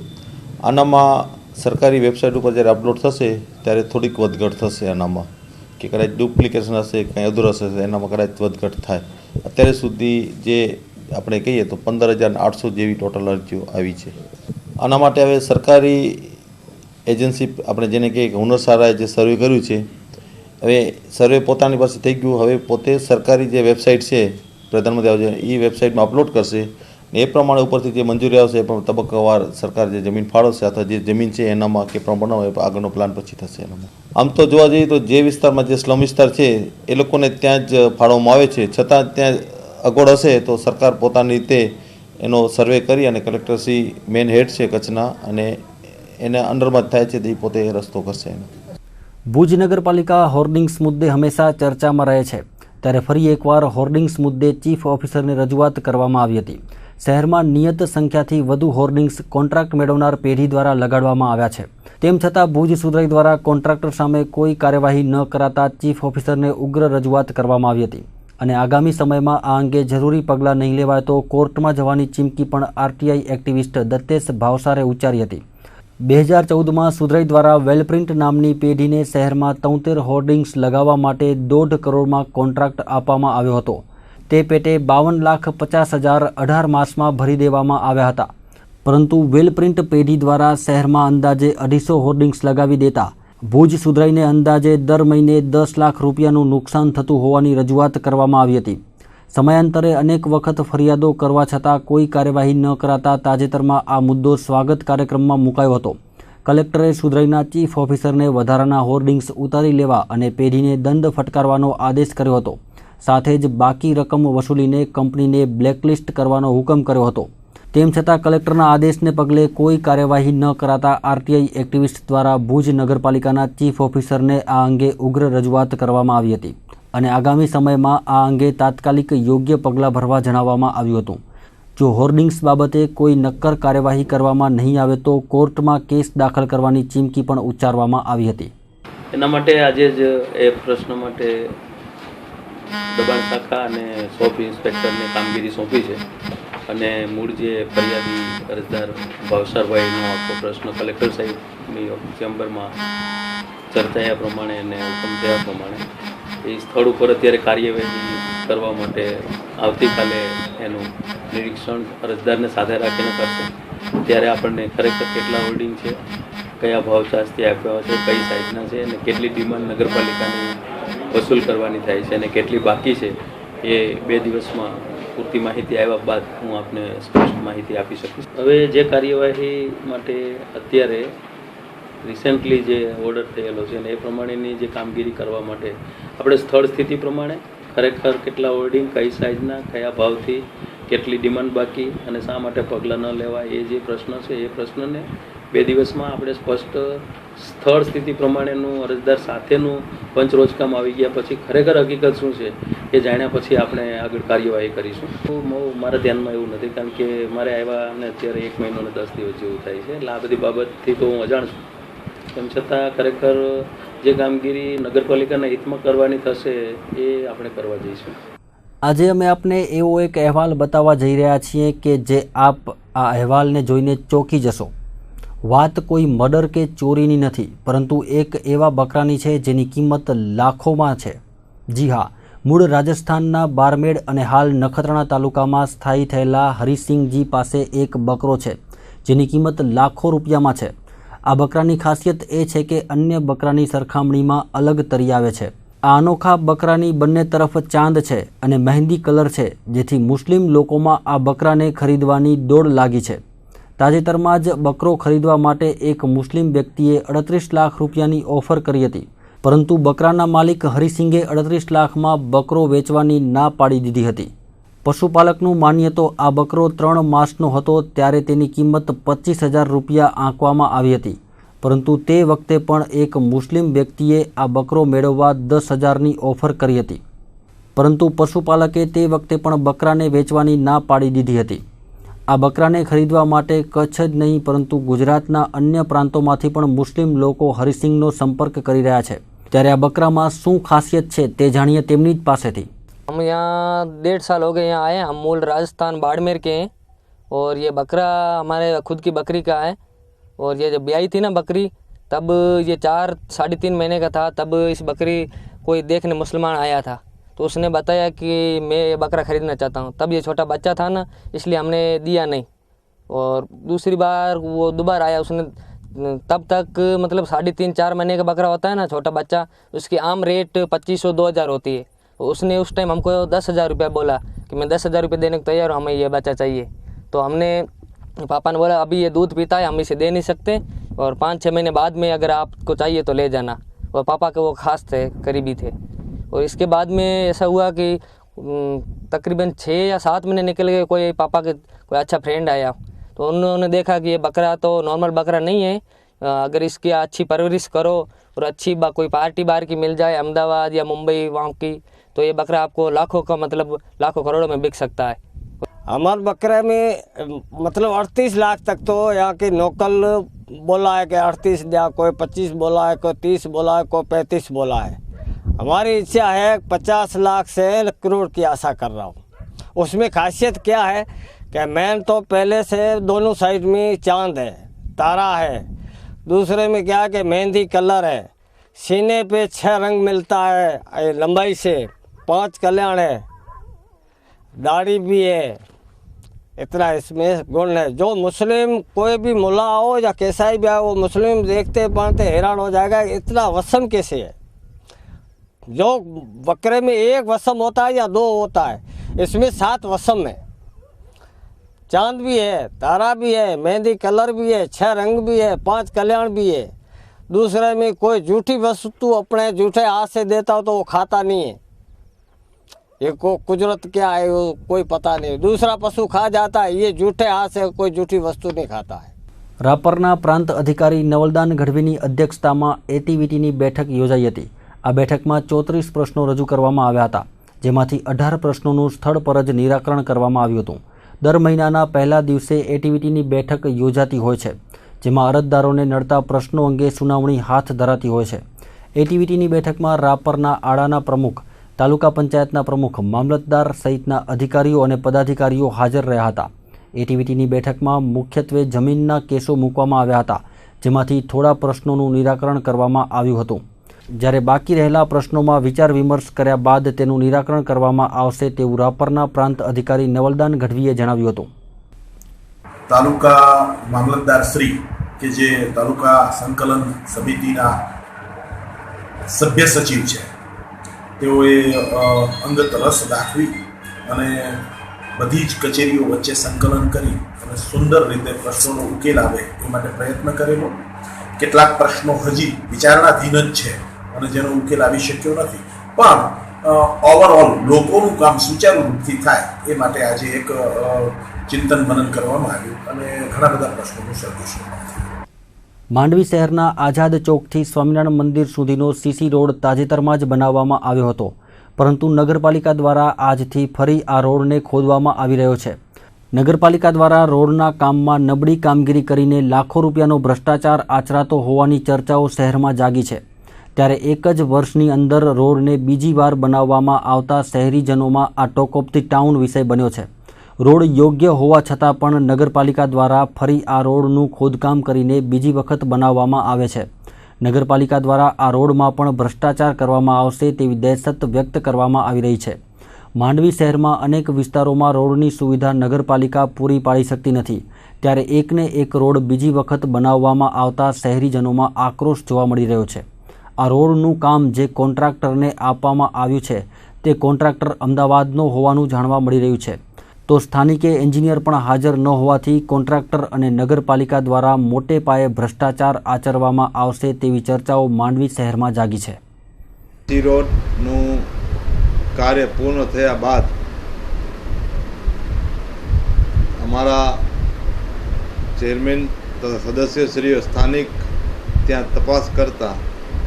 આનામાં સરકારી વેબસાઇટ ઉપર જ્યારે અપલોડ થશે ત્યારે થોડીક વધઘટ થશે આનામાં, કે કદાચ ડુપ્લિકેશન હશે, કંઈ અધૂરસ હશે, એનામાં કદાચ વધઘટ થાય. અત્યારે સુધી જે આપણે કહીએ તો 15,800 જેવી ટોટલ અરજીઓ આવી છે. આના માટે હવે સરકારી એજન્સી આપણે જેને કહીએ કે હુનરસારાએ જે સર્વે કર્યું છે, હવે સર્વે પોતાની પાસે થઈ ગયું. હવે પોતે સરકારી જે વેબસાઇટ છે પ્રધાનમંત્રી આવાસ એ વેબસાઇટમાં અપલોડ કરશે. એ પ્રમાણે ઉપરથી જે મંજૂરી આવશે એ પણ તબક્કાવાર સરકાર જે જમીન ફાળવશે અથવા જે જમીન છે એનામાં કે પ્રમાણે બનાવે આગળનો પ્લાન પછી થશે એનામાં. આમ તો જોવા જઈએ તો જે વિસ્તારમાં જે સ્લમ વિસ્તાર છે એ લોકોને ત્યાં જ ફાળવવામાં આવે છે, છતાં ત્યાં અગવડ હશે તો સરકાર પોતાની રીતે એનો સર્વે કરી અને કલેક્ટરશ્રી મેઇન હેડ છે કચ્છના અને એના અંડરમાં જ થાય છે તે પોતે રસ્તો કરશે એનો. ભુજ નગરપાલિકા હોર્ડિંગ્સ મુદ્દે હંમેશા ચર્ચામાં રહે છે, ત્યારે ફરી એકવાર હોર્ડિંગ્સ મુદ્દે ચીફ ઓફિસરને રજૂઆત કરવામાં આવી હતી. શહેરમાં નિયત સંખ્યાથી વધુ હોર્ડિંગ્સ કોન્ટ્રાક્ટ મેળવનાર પેઢી દ્વારા લગાડવામાં આવ્યા છે. તેમ છતાં ભુજ સુધરાઈ દ્વારા કોન્ટ્રાક્ટર સામે કોઈ કાર્યવાહી ન કરાતા ચીફ ઓફિસરને ઉગ્ર રજૂઆત કરવામાં આવી હતી અને આગામી સમયમાં આ અંગે જરૂરી પગલાં નહીં લેવાય તો કોર્ટમાં જવાની ચીમકી પણ આરટીઆઈ એક્ટિવિસ્ટ દત્તેશ ભાવસારે ઉચ્ચારી હતી. 2014માં સુધરાઈ દ્વારા વેલપ્રિન્ટ નામની પેઢીને શહેરમાં 73 હોર્ડિંગ્સ લગાવવા માટે 1.5 કરોડમાં કોન્ટ્રાક્ટ આપવામાં આવ્યો હતો. તે પેટે 52,50,000 18 માસમાં ભરી દેવામાં આવ્યા હતા. પરંતુ વેલપ્રિન્ટ પેઢી દ્વારા શહેરમાં અંદાજે 250 હોર્ડિંગ્સ લગાવી દેતા ભુજ સુધરાઈને અંદાજે દર મહિને 10 લાખ રૂપિયાનું નુકસાન થતું હોવાની રજૂઆત કરવામાં આવી હતી. સમયાંતરે અનેક વખત ફરિયાદો કરવા છતાં કોઈ કાર્યવાહી ન કરાતા તાજેતરમાં આ મુદ્દો સ્વાગત કાર્યક્રમમાં મુકાયો હતો. કલેક્ટરે સુધરાઈના ચીફ ઓફિસરને વધારાના હોર્ડિંગ્સ ઉતારી લેવા અને પેઢીને દંડ ફટકારવાનો આદેશ કર્યો હતો. સાથે જ બાકી રકમ વસૂલીને કંપનીને બ્લેકલિસ્ટ કરવાનો હુકમ કર્યો હતો. તેમ છતાં કલેક્ટરના આદેશને પગલે કોઈ કાર્યવાહી ન કરાતા આરટીઆઈ એક્ટિવિસ્ટ દ્વારા ભુજ નગરપાલિકાના ચીફ ઓફિસરને આ અંગે ઉગ્ર રજૂઆત કરવામાં આવી હતી અને આગામી સમયમાં આ અંગે તાત્કાલિક યોગ્ય પગલાં ભરવા જણાવવામાં આવ્યું હતું. જો હોર્ડિંગ્સ બાબતે કોઈ નક્કર કાર્યવાહી કરવામાં નહીં આવે તો કોર્ટમાં કેસ દાખલ કરવાની ચીમકી પણ ઉચ્ચારવામાં આવી હતી. એના માટે આજે જ એ પ્રશ્ન માટે દબાણ શાખા અને શોપ ઇન્સ્પેક્ટરને કામગીરી સોંપી છે અને મૂળ જે ફરિયાદી અરજદાર ભાવસારભાઈનો આખો પ્રશ્ન કલેક્ટર સાહેબની ચેમ્બરમાં ચર્ચાયા પ્રમાણે અને હુકમ થયા પ્રમાણે એ સ્થળ ઉપર અત્યારે કાર્યવાહી કરવા માટે આવતીકાલે એનું નિરીક્ષણ અરજદારને સાથે રાખીને કરશે. ત્યારે આપણને ખરેખર કેટલા હોલ્ડિંગ છે, કયા ભાવ ચાર્જથી આપ્યા છે, કઈ સાઇઝના છે અને કેટલી ડિમાન્ડ નગરપાલિકાની વસૂલ કરવાની થાય છે અને કેટલી બાકી છે એ 2 દિવસમાં પૂરતી માહિતી આવ્યા બાદ હું આપને સ્પષ્ટ માહિતી આપી શકીશ. હવે જે કાર્યવાહી માટે અત્યારે રિસેન્ટલી જે ઓર્ડર થયેલો છે અને એ પ્રમાણેની જે કામગીરી કરવા માટે આપણે સ્થળ સ્થિતિ પ્રમાણે ખરેખર કેટલા હોર્ડિંગ, કઈ સાઇઝના, કયા ભાવથી, કેટલી ડિમાન્ડ બાકી અને શા માટે પગલાં ન લેવા એ જે પ્રશ્ન છે એ પ્રશ્નને 2 દિવસમાં આપણે સ્પષ્ટ સ્થળ સ્થિતિ પ્રમાણેનું અરજદાર સાથેનું પંચરોજકામ આવી ગયા પછી ખરેખર હકીકત શું છે એ જાણ્યા પછી આપણે આગળ કાર્યવાહી કરીશું. મારા ધ્યાનમાં એવું નથી કારણ કે મારે આવ્યા અને અત્યારે 1 મહિનો અને 10 દિવસ જેવું થાય છે એટલે આ બધી બાબતથી તો હું અજાણ છું. તેમ છતાં ખરેખર જે કામગીરી નગરપાલિકાના હિતમાં કરવાની થશે એ આપણે કરવા જઈશું. આજે અમે આપને એવો એક અહેવાલ બતાવવા જઈ રહ્યા છીએ કે જે આપ આ અહેવાલને જોઈને ચોંકી જશો. વાત કોઈ મર્ડર કે ચોરીની નથી, પરંતુ એક એવા બકરાની છે જેની કિંમત લાખોમાં છે. જી હા, મૂળ રાજસ્થાનના બારમેડ અને હાલ નખત્રાણા તાલુકામાં સ્થાયી થયેલા હરિસિંહજી પાસે એક બકરો છે જેની કિંમત લાખો રૂપિયામાં છે. આ બકરાની ખાસિયત એ છે કે અન્ય બકરાની સરખામણીમાં અલગ તરી આવે છે. આ અનોખા બકરાની બંને તરફ ચાંદ છે અને મહેંદી કલર છે, જેથી મુસ્લિમ લોકોમાં આ બકરાને ખરીદવાની દોડ લાગી છે. તાજેતરમાં જ બકરો ખરીદવા માટે એક મુસ્લિમ વ્યક્તિએ 38 લાખ રૂપિયાની ઓફર કરી હતી, પરંતુ બકરાના માલિક હરિસિંગે 38 લાખમાં બકરો વેચવાની ના પાડી દીધી હતી. પશુપાલકનું માનીએ તો આ બકરો 3 માસનો હતો ત્યારે તેની કિંમત 25,000 રૂપિયા આંકવામાં આવી હતી, પરંતુ તે વખતે પણ એક મુસ્લિમ વ્યક્તિએ આ બકરો મેળવવા 10,000ની ઓફર કરી હતી, પરંતુ પશુપાલકે તે વખતે પણ બકરાને વેચવાની ના પાડી દીધી હતી. આ બકરાને ખરીદવા માટે કચ્છ જ નહીં પરંતુ ગુજરાતના અન્ય પ્રાંતોમાંથી પણ મુસ્લિમ લોકો હરિસિંહનો સંपर्क કરી રહ્યા છે. ત્યારે આ બકરામાં શું ખાસિયત છે તે જાણીએ તેમની જ પાસેથી. हम यहाँ 1.5 साल हो गए यहाँ आए. हम मूल राजस्थान बाड़मेर के हैं और ये बकरा हमारे खुद की बकरी का है और ये जब ब्याई थी ना बकरी, तब ये 4-3.5 महीने का था, तब इस बकरी कोई देखने मुसलमान आया था, तो उसने बताया कि मैं ये बकरा ख़रीदना चाहता हूँ। तब ये छोटा बच्चा था ना, इसलिए हमने दिया नहीं। और दूसरी बार वो दोबारा आया, उसने तब तक मतलब 3.5-4 महीने का बकरा होता है ना, छोटा बच्चा, उसकी आम रेट 2500-2000 होती है। उसने उस टाइम हमको 10,000 रुपये बोला कि मैं 10,000 रुपये देने को तैयार हूँ, हमें ये बच्चा चाहिए। तो हमने पापा ने बोला अभी ये दूध पीता है, हम इसे दे नहीं सकते, और 5-6 महीने बाद में अगर आपको चाहिए तो ले जाना। और पापा के वो खास थे, करीबी थे। और इसके बाद में ऐसा हुआ कि तकरीबन 6 या 7 महीने निकल गए, कोई पापा के कोई अच्छा फ्रेंड आया, तो उन्होंने देखा कि ये बकरा तो नॉर्मल बकरा नहीं है, अगर इसकी अच्छी परवरिश करो और अच्छी कोई पार्टी बार की मिल जाए अहमदाबाद या मुंबई वहाँ की, तो ये बकरा आपको लाखों का मतलब लाखों करोड़ों में बिक सकता है। हमारे बकरे में मतलब 38 लाख तक तो यहाँ के लोकल बोला है कि 38 दिया, कोई 25 बोला है, कोई 30 बोला है, कोई 35 बोला है। हमारी इच्छा है 50 लाख से करोड़ की आशा कर रहा हूँ। उसमें खासियत क्या है कि मेन तो पहले से दोनों साइड में चांद है, तारा है। दूसरे में क्या है कि मेहंदी कलर है, सीने पे 6 रंग मिलता है लंबाई से, 5 कल्याण है, दाढ़ी भी है, इतना इसमें गुण है। जो मुस्लिम कोई भी मुल्ला हो या कैसा भी हो, वो मुस्लिम देखते पढ़ते हैरान हो जाएगा, इतना वसम कैसे है। जो बकरे में 1 वसम होता है या 2 होता है, इसमें 7 वसम है। चांद भी है, तारा भी है, मेहंदी कलर भी है, 6 रंग भी है, 5 कल्याण भी है। दूसरे में कोई झूठी वस्तु अपने झूठे हाथ से देता हो तो वो खाता नहीं है। ये को कुदरत क्या है वो कोई पता नहीं। दूसरा पशु खा जाता है, ये झूठे हाथ से कोई झूठी वस्तु नहीं खाता है। રાપરના પ્રાંત અધિકારી નવલદાન ગઢવીની અધ્યક્ષતામાં એટીવીટીની બેઠક યોજાઈ હતી। આ બેઠકમાં 34 પ્રશ્નો રજૂ કરવામાં આવ્યા હતા, જેમાંથી 18 પ્રશ્નોનું સ્થળ પર જ નિરાકરણ કરવામાં આવ્યું હતું। દર મહિનાના પહેલા દિવસે એટીવીટીની બેઠક યોજાતી હોય છે, જેમાં અરજદારોને નડતા પ્રશ્નો અંગે સુનાવણી હાથ ધરાતી હોય છે। એટીવીટીની બેઠકમાં રાપરના આડાના પ્રમુખ, તાલુકા પંચાયતના પ્રમુખ, મામલતદાર સહિતના અધિકારીઓ અને પદાધિકારીઓ હાજર રહ્યા હતા। એટીવીટીની બેઠકમાં મુખ્યત્વે જમીનના કેસો મૂકવામાં આવ્યા હતા, જેમાંથી થોડા પ્રશ્નોનું નિરાકરણ કરવામાં આવ્યું હતું, જ્યારે બાકી રહેલા પ્રશ્નોમાં વિચાર વિમર્શ કર્યા બાદ તેનું નિરાકરણ કરવામાં આવશે તેવું રાપરના પ્રાંત અધિકારી નવલદાન ગઢવીએ જણાવ્યું હતું। તાલુકા મામલતદાર શ્રી કે જે તાલુકા સંકલન સમિતિના સભ્ય સચિવ છે, તેઓએ અંગત રસ દાખવી અને બધી જ કચેરીઓ વચ્ચે સંકલન કરી અને સુંદર રીતે પ્રશ્નોનો ઉકેલ આવે એ માટે પ્રયત્ન કરેલો। કેટલાક પ્રશ્નો હજી વિચારણાધીન જ છે અને જેનો ઉકેલ આવી શક્યો નથી, પણ ઓવરઓલ લોકોનું કામ સુચારુ રૂપથી થાય એ માટે આજે એક ચિંતન મનન કરવામાં આવ્યું અને ઘણા બધા પ્રશ્નોનું સોલ્યુશન થયું। માંડવી શહેરના આઝાદ ચોકથી સ્વામિનારાયણ મંદિર સુધીનો સીસી રોડ તાજેતરમાં જ બનાવવામાં આવ્યો હતો, પરંતુ નગરપાલિકા દ્વારા આજથી ફરી આ રોડને ખોદવામાં આવી રહ્યો છે। નગરપાલિકા દ્વારા રોડના કામમાં નબળી કામગીરી કરીને લાખો રૂપિયાનો ભ્રષ્ટાચાર આચરાતો હોવાની ચર્ચાઓ શહેરમાં જાગી છે। ત્યારે એક જ વર્ષની અંદર રોડને બીજી વાર બનાવવામાં આવતા શહેરીજનોમાં આ ટોક ઓફ ધી ટાઉન વિષય બન્યો છે। રોડ યોગ્ય હોવા છતાં પણ નગરપાલિકા દ્વારા ફરી આ રોડનું ખોદકામ કરીને બીજી વખત બનાવવામાં આવે છે। નગરપાલિકા દ્વારા આ રોડમાં પણ ભ્રષ્ટાચાર કરવામાં આવશે તેવી દહેશત વ્યક્ત કરવામાં આવી રહી છે। માંડવી શહેરમાં અનેક વિસ્તારોમાં રોડની સુવિધા નગરપાલિકા પૂરી પાડી શકતી નથી, ત્યારે એકને એક રોડ બીજી વખત બનાવવામાં આવતા શહેરીજનોમાં આક્રોશ જોવા મળી રહ્યો છે। આ રોડનું કામ જે કોન્ટ્રાક્ટરને આપવામાં આવ્યું છે તે કોન્ટ્રાક્ટર અમદાવાદનો હોવાનું જાણવા મળી રહ્યું છે, તો સ્થાનિકે એન્જિનિયર પણ હાજર ન હોવાથી કોન્ટ્રાક્ટર અને નગરપાલિકા દ્વારા મોટે પાયે ભ્રષ્ટાચાર આચરવામાં આવશે તેવી ચર્ચાઓ માંડવી શહેરમાં જાગી છે। રોડનું કાર્ય પૂર્ણ થયા બાદ અમારા ચેરમેન તથા સદસ્યશ્રીઓ સ્થાનિક ત્યાં તપાસ કરતા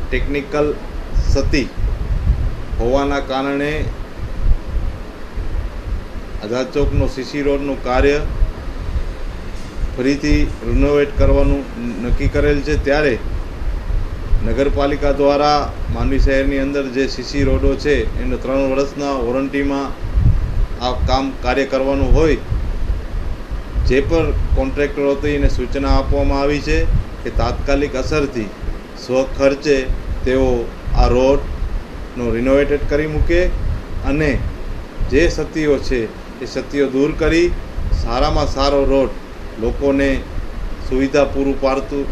ટેકનિકલ સતી હોવાના કારણે આઝાદ ચોકનો સીસી રોડનું કાર્ય ફરીથી રિનોવેટ કરવાનું નક્કી કરેલ છે। ત્યારે નગરપાલિકા દ્વારા માંડવી શહેરની અંદર જે સીસી રોડો છે એને 3 વર્ષના વોરંટીમાં આ કામ કાર્ય કરવાનું હોય જે પણ કોન્ટ્રાક્ટર હતો એને સૂચના આપવામાં આવી છે કે તાત્કાલિક અસરથી સ્વખર્ચે તેઓ આ રોડનો રિનોવેટેડ કરી મૂકે અને જે ક્ષતિઓ છે એ ક્ષતિઓ દૂર કરી સારામાં સારો રોડ લોકોને સુવિધા પૂરું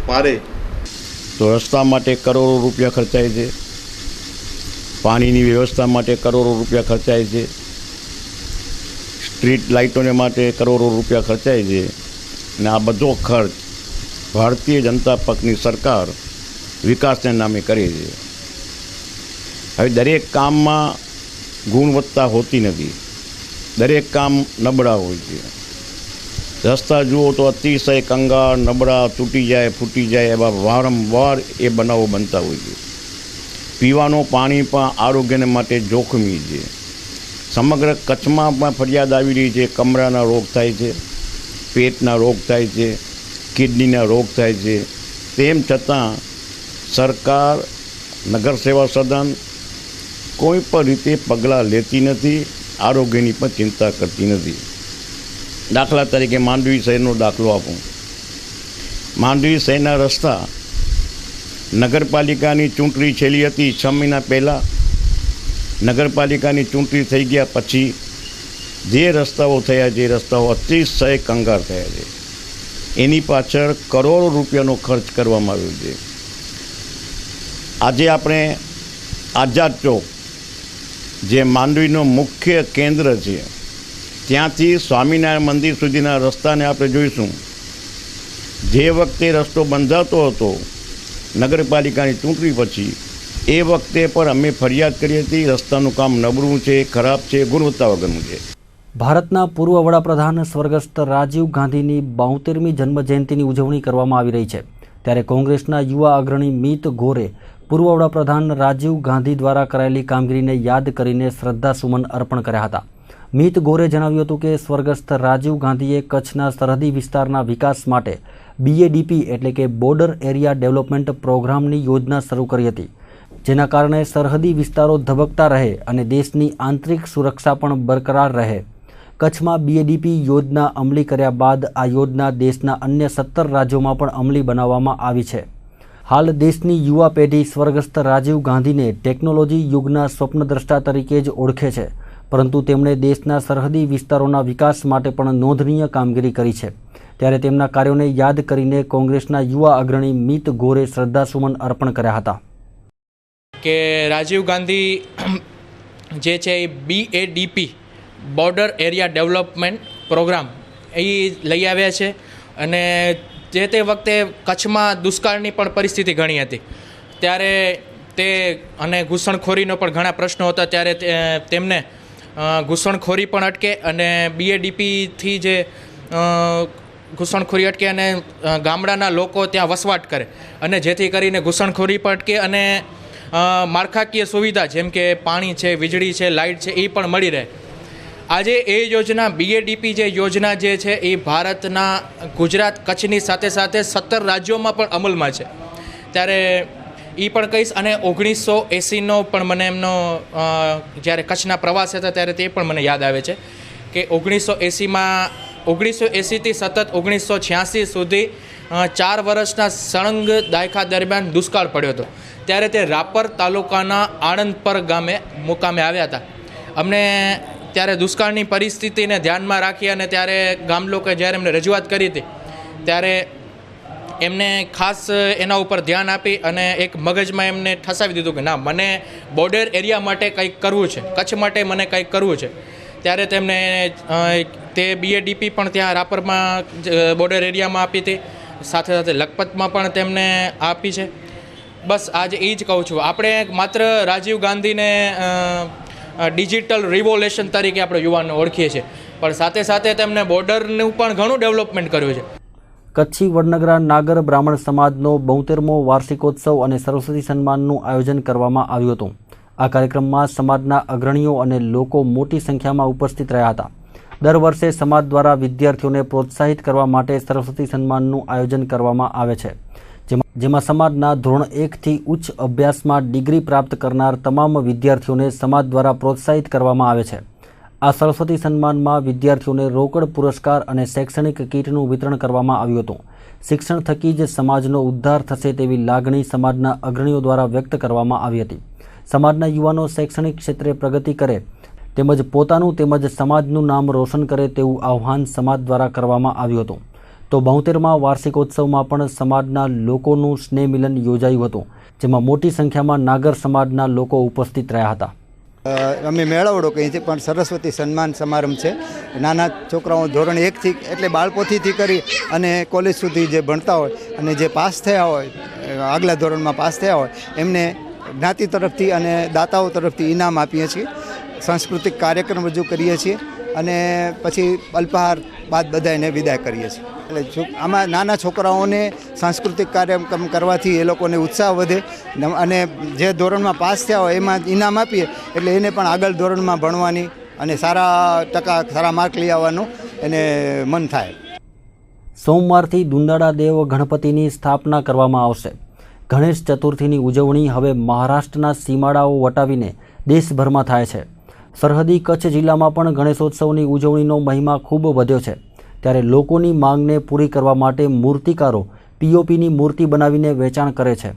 પાડે. તો રસ્તા માટે કરોડો રૂપિયા ખર્ચાય છે, પાણીની વ્યવસ્થા માટે કરોડો રૂપિયા ખર્ચાય છે, સ્ટ્રીટ લાઇટોને માટે કરોડો રૂપિયા ખર્ચાય છે અને આ બધો ખર્ચ ભારતીય જનતા પક્ષની સરકાર વિકાસના નામે કરે છે. હવે દરેક કામમાં ગુણવત્તા હોતી નથી, દરેક કામ નબળા હોય છે. રસ્તા જુઓ તો અતિશય કંગાળ, નબળા, તૂટી જાય, ફૂટી જાય એવા વારંવાર એ બનાવો બનતા હોય છે. પીવાનું પાણી પણ આરોગ્યને માટે જોખમી છે. સમગ્ર કચ્છમાં પણ ફરિયાદ આવી રહી છે, કમરાના રોગ થાય છે, પેટના રોગ થાય છે, કિડનીના રોગ થાય છે. તેમ છતાં સરકાર, નગર સેવા સદન કોઈ પણ રીતે પગલાં લેતી નથી, આરોગ્યની પણ ચિંતા કરતી નથી. દાખલા તરીકે માંડવી શહેરનો દાખલો આપું. માંડવી શહેરના રસ્તા નગરપાલિકાની ચૂંટણી છેલ્લી હતી 6 મહિના પહેલાં. નગરપાલિકાની ચૂંટણી થઈ ગયા પછી જે રસ્તાઓ થયા છે, રસ્તાઓ અતિશય કંગાર થયા છે. એની પાછળ કરોડો રૂપિયાનો ખર્ચ કરવામાં આવ્યો છે. આજે આપણે આઝાદ ચોક, જે માંડવીનું મુખ્ય કેન્દ્ર છે, ત્યાંથી સ્વામિનારાયણ મંદિર સુધીના રસ્તાને આપણે જોઈશું. જે વખતે રસ્તો બંધાતો હતો નગરપાલિકાની ચૂંટણી પછી, એ વખતે પણ અમે ફરિયાદ કરી હતી રસ્તાનું કામ નબળું છે, ખરાબ છે, ગુણવત્તા વગરનું છે. ભારતના પૂર્વ વડાપ્રધાન સ્વર્ગસ્થ રાજીવ ગાંધીની 72મી જન્મજયંતિની ઉજવણી કરવામાં આવી રહી છે. ત્યારે કોંગ્રેસના યુવા અગ્રણી મીત ગોરે પૂર્વ વડાપ્રધાન રાજીવ ગાંધી દ્વારા કરાયેલી કામગીરીને યાદ કરીને શ્રદ્ધાસુમન અર્પણ કર્યા હતા. મીત ગોરે જણાવ્યું હતું કે સ્વર્ગસ્થ રાજીવ ગાંધીએ કચ્છના સરહદી વિસ્તારના વિકાસ માટે BADP એટલે કે બોર્ડર એરિયા ડેવલપમેન્ટ પ્રોગ્રામની યોજના શરૂ કરી હતી, જેના કારણે સરહદી વિસ્તારો ધબકતા રહે અને દેશની આંતરિક સુરક્ષા પણ બરકરાર રહે. કચ્છમાં BADP યોજના અમલી કર્યા બાદ આ યોજના દેશના અન્ય 17 રાજ્યોમાં પણ અમલી બનાવવામાં આવી છે. હાલ દેશની યુવા પેઢી સ્વર્ગસ્થ રાજીવ ગાંધીને ટેકનોલોજી યુગના સ્વપ્નદ્રષ્ટા તરીકે જ ઓળખે છે, પરંતુ તેમણે દેશના સરહદી વિસ્તારોના વિકાસ માટે પણ નોંધનીય કામગીરી કરી છે. ત્યારે તેમના કાર્યોને યાદ કરીને કોંગ્રેસના યુવા અગ્રણી મીત ગોરે શ્રદ્ધાસુમન અર્પણ કર્યા હતા. કે રાજીવ ગાંધી જે છે એ BADP border area development programme એ લઈ આવ્યા છે અને જે તે વખતે કચ્છમાં દુષ્કાળની પણ પરિસ્થિતિ ઘણી હતી, ત્યારે તે અને ઘૂસણખોરીનો પણ ઘણા પ્રશ્નો હતા. ત્યારે તેમને ઘૂસણખોરી પણ અટકે અને BADPથી જે ઘૂસણખોરી અટકે અને ગામડાના લોકો ત્યાં વસવાટ કરે અને જેથી કરીને ઘૂસણખોરી પણ અટકે અને માળખાકીય સુવિધા જેમ કે પાણી છે, વીજળી છે, લાઇટ છે એ પણ મળી રહે. આજે એ યોજના BADP જે યોજના જે છે એ ભારતના ગુજરાત, કચ્છની સાથે સાથે 17 રાજ્યોમાં પણ અમલમાં છે. ત્યારે એ પણ કહીશ અને 1980નો પણ મને એમનો જ્યારે કચ્છના પ્રવાસ હતા ત્યારે તે પણ મને યાદ આવે છે કે 1980થી સતત 1986 સુધી 4 વર્ષના સળંગ દાયકા દરમિયાન દુષ્કાળ પડ્યો હતો. ત્યારે તે રાપર તાલુકાના આણંદપર ગામે મુકામે આવ્યા હતા. અમને ત્યારે દુષ્કાળની પરિસ્થિતિને ધ્યાનમાં રાખી અને ત્યારે ગામ લોકોએ જ્યારે એમને રજૂઆત કરી હતી ત્યારે એમને ખાસ એના ઉપર ધ્યાન આપી અને એક મગજમાં એમને ઠસાવી દીધું કે ના, મને બોર્ડર એરિયા માટે કંઈક કરવું છે, કચ્છ માટે મને કંઈક કરવું છે. ત્યારે તેમને તે BADP પણ ત્યાં રાપરમાં બોર્ડર એરિયામાં આપી હતી, સાથે સાથે લખપતમાં પણ તેમને આપી છે. બસ આજે એ જ કહું છું, આપણે માત્ર રાજીવ ગાંધીને ડિજિટલ રિવોલ્યુશન તરીકે આપણે યુવાનને ઓળખીએ છીએ, પણ સાથે સાથે તેમને બોર્ડરનું પણ ઘણું ડેવલપમેન્ટ કર્યું છે. કચ્છી વડનગરા નાગર બ્રાહ્મણ સમાજનો 72મો વાર્ષિકોત્સવ અને સરસ્વતી સન્માનનું આયોજન કરવામાં આવ્યું હતું. આ કાર્યક્રમમાં સમાજના અગ્રણીઓ અને લોકો મોટી સંખ્યામાં ઉપસ્થિત રહ્યા હતા. દર વર્ષે સમાજ દ્વારા વિદ્યાર્થીઓને પ્રોત્સાહિત કરવા માટે સરસ્વતી સન્માનનું આયોજન કરવામાં આવે છે, જેમાં સમાજના ધોરણ 1 થી ઉચ્ચ અભ્યાસમાં ડિગ્રી પ્રાપ્ત કરનાર તમામ વિદ્યાર્થીઓને સમાજ દ્વારા પ્રોત્સાહિત કરવામાં આવે છે. આ સરસ્વતી સન્માનમાં વિદ્યાર્થીઓને રોકડ પુરસ્કાર અને શૈક્ષણિક કીટનું વિતરણ કરવામાં આવ્યું હતું. શિક્ષણ થકી જ સમાજનો ઉદ્ધાર થશે તેવી લાગણી સમાજના અગ્રણીઓ દ્વારા વ્યક્ત કરવામાં આવી હતી. સમાજના યુવાનો શૈક્ષણિક ક્ષેત્રે પ્રગતિ કરે તેમજ પોતાનું તેમજ સમાજનું નામ રોશન કરે તેવું આહ્વાન સમાજ દ્વારા કરવામાં આવ્યું હતું. તો 72મા વાર્ષિકોત્સવમાં પણ સમાજના લોકોનું સ્નેહ મિલન યોજાયું હતું, જેમાં મોટી સંખ્યામાં નાગર સમાજના લોકો ઉપસ્થિત રહ્યા હતા. અમે મેળાવડો કહીએ છીએ પણ સરસ્વતી સન્માન સમારંભ છે. નાના છોકરાઓ ધોરણ 1થી એટલે બાળપોથીથી કરી અને કોલેજ સુધી જે ભણતા હોય અને જે પાસ થયા હોય, આગલા ધોરણમાં પાસ થયા હોય, એમને જ્ઞાતિ તરફથી અને દાતાઓ તરફથી ઇનામ આપીએ છીએ. સાંસ્કૃતિક કાર્યક્રમ રજૂ કરીએ છીએ અને પછી અલ્પાહાર બાદ બધાને વિદાય કરીએ છીએ. એટલે આમાં નાના છોકરાઓને સાંસ્કૃતિક કાર્યક્રમ કરવાથી એ લોકોને ઉત્સાહ વધે અને જે ધોરણમાં પાસ થયા હોય એમાં ઇનામ આપીએ એટલે એને પણ આગળ ધોરણમાં ભણવાની અને સારા માર્ક લઈ આવવાનું એને મન થાય. સોમવારથી દુંદાળા દેવ ગણપતિની સ્થાપના કરવામાં આવશે. ગણેશ ચતુર્થીની ઉજવણી હવે મહારાષ્ટ્રના સીમાડાઓ વટાવીને દેશભરમાં થાય છે. સરહદી કચ્છ જિલ્લામાં પણ ગણેશોત્સવની ઉજવણીનો મહિમા ખૂબ વધ્યો છે. ત્યારે લોકોની માંગને પૂરી કરવા માટે મૂર્તિકારો પીઓપીની મૂર્તિ બનાવીને વેચાણ કરે છે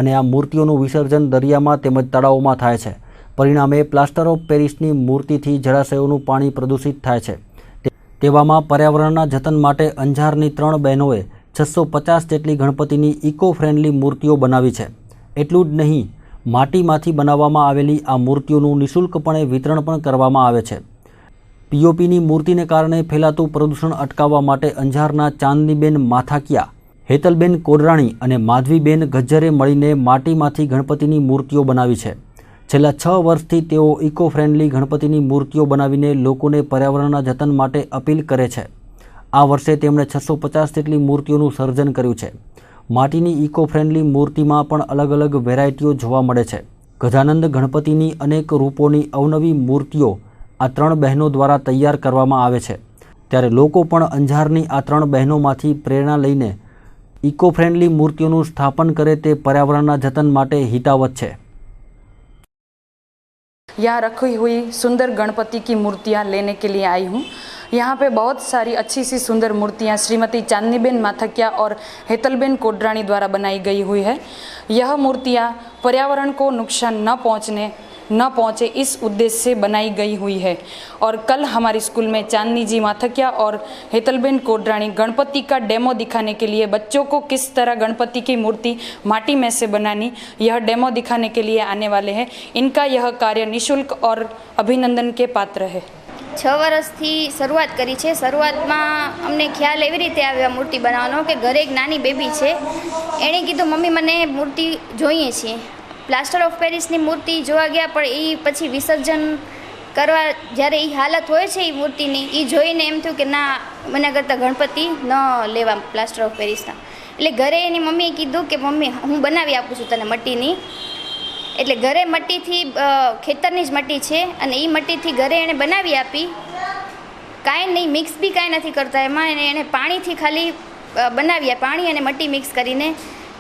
અને આ મૂર્તિઓનું વિસર્જન દરિયામાં તેમજ તળાવોમાં થાય છે. પરિણામે પ્લાસ્ટર ઓફ પેરિસની મૂર્તિથી જળાશયોનું પાણી પ્રદૂષિત થાય છે. તેવામાં પર્યાવરણના જતન માટે અંજારની 3 બહેનોએ 650 જેટલી ગણપતિની ઇકો ફ્રેન્ડલી મૂર્તિઓ બનાવી છે. એટલું જ નહીં, માટીમાંથી બનાવવામાં આવેલી આ મૂર્તિઓનું નિઃશુલ્કપણે વિતરણ પણ કરવામાં આવે છે. પીઓપીની મૂર્તિને કારણે ફેલાતું પ્રદૂષણ અટકાવવા માટે અંજારના ચાંદનીબેન માથાકિયા, હેતલબેન કોડરાણી અને માધવીબેન ગજ્જરે મળીને માટીમાંથી ગણપતિની મૂર્તિઓ બનાવી છે. છેલ્લા 6 વર્ષથી તેઓ ઇકો ફ્રેન્ડલી ગણપતિની મૂર્તિઓ બનાવીને લોકોને પર્યાવરણના જતન માટે અપીલ કરે છે. આ વર્ષે તેમણે 650 જેટલી મૂર્તિઓનું સર્જન કર્યું છે. માટીની ઇકો ફ્રેન્ડલી મૂર્તિમાં પણ અલગ અલગ વેરાયટીઓ જોવા મળે છે. ગજાનંદ ગણપતિની અનેક રૂપોની અવનવી મૂર્તિઓ આ 3 બહેનો દ્વારા તૈયાર કરવામાં આવે છે. ત્યારે લોકો પણ અંજારની આ 3 બહેનોમાંથી પ્રેરણા લઈને ઇકો ફ્રેન્ડલી મૂર્તિઓનું સ્થાપન કરે તે પર્યાવરણના જતન માટે હિતાવત છે. यहाँ रखी हुई सुंदर गणपति की मूर्तियाँ लेने के लिए आई हूँ. यहाँ पे बहुत सारी अच्छी सी सुंदर मूर्तियाँ श्रीमती चांदनीबेन माथकिया और हेतलबेन कोडराणी द्वारा बनाई गई हुई है. यह मूर्तियाँ पर्यावरण को नुकसान न पहुँचे इस उद्देश्य से बनाई गई हुई है. और कल हमारी स्कूल में चांदनी जी माथकिया और हेतलबेन कोडराणी गणपति का डेमो दिखाने के लिए बच्चों को किस तरह गणपति की मूर्ति माटी में से बनानी यह डेमो दिखाने के लिए आने वाले हैं. इनका यह कार्य निःशुल्क और अभिनंदन के पात्र है. 6 વર્ષથી શરૂઆત કરી છે. શરૂઆતમાં અમને ખ્યાલ એવી રીતે આવ્યો મૂર્તિ બનાવવાનો કે ઘરે એક નાની બેબી છે, એણે કીધું મમ્મી મને મૂર્તિ જોઈએ છે. પ્લાસ્ટર ઓફ પેરિસની મૂર્તિ જોવા ગયા પણ એ પછી વિસર્જન કરવા જ્યારે એ હાલત હોય છે એ મૂર્તિની એ જોઈને એમ થયું કે ના, મને કરતાં ગણપતિ ન લેવા પ્લાસ્ટર ઓફ પેરિસના. એટલે ઘરે એની મમ્મીએ કીધું કે મમ્મી હું બનાવી આપું છું તને મટ્ટીની. એટલે ઘરે મટ્ટીથી ખેતરની જ મટ્ટી છે અને એ મટ્ટીથી ઘરે એણે બનાવી આપી. કાંઈ નહીં, મિક્સ બી કાંઈ નથી કરતા એમાં, અને એણે પાણીથી ખાલી બનાવ્યા, પાણી અને મટ્ટી મિક્સ કરીને.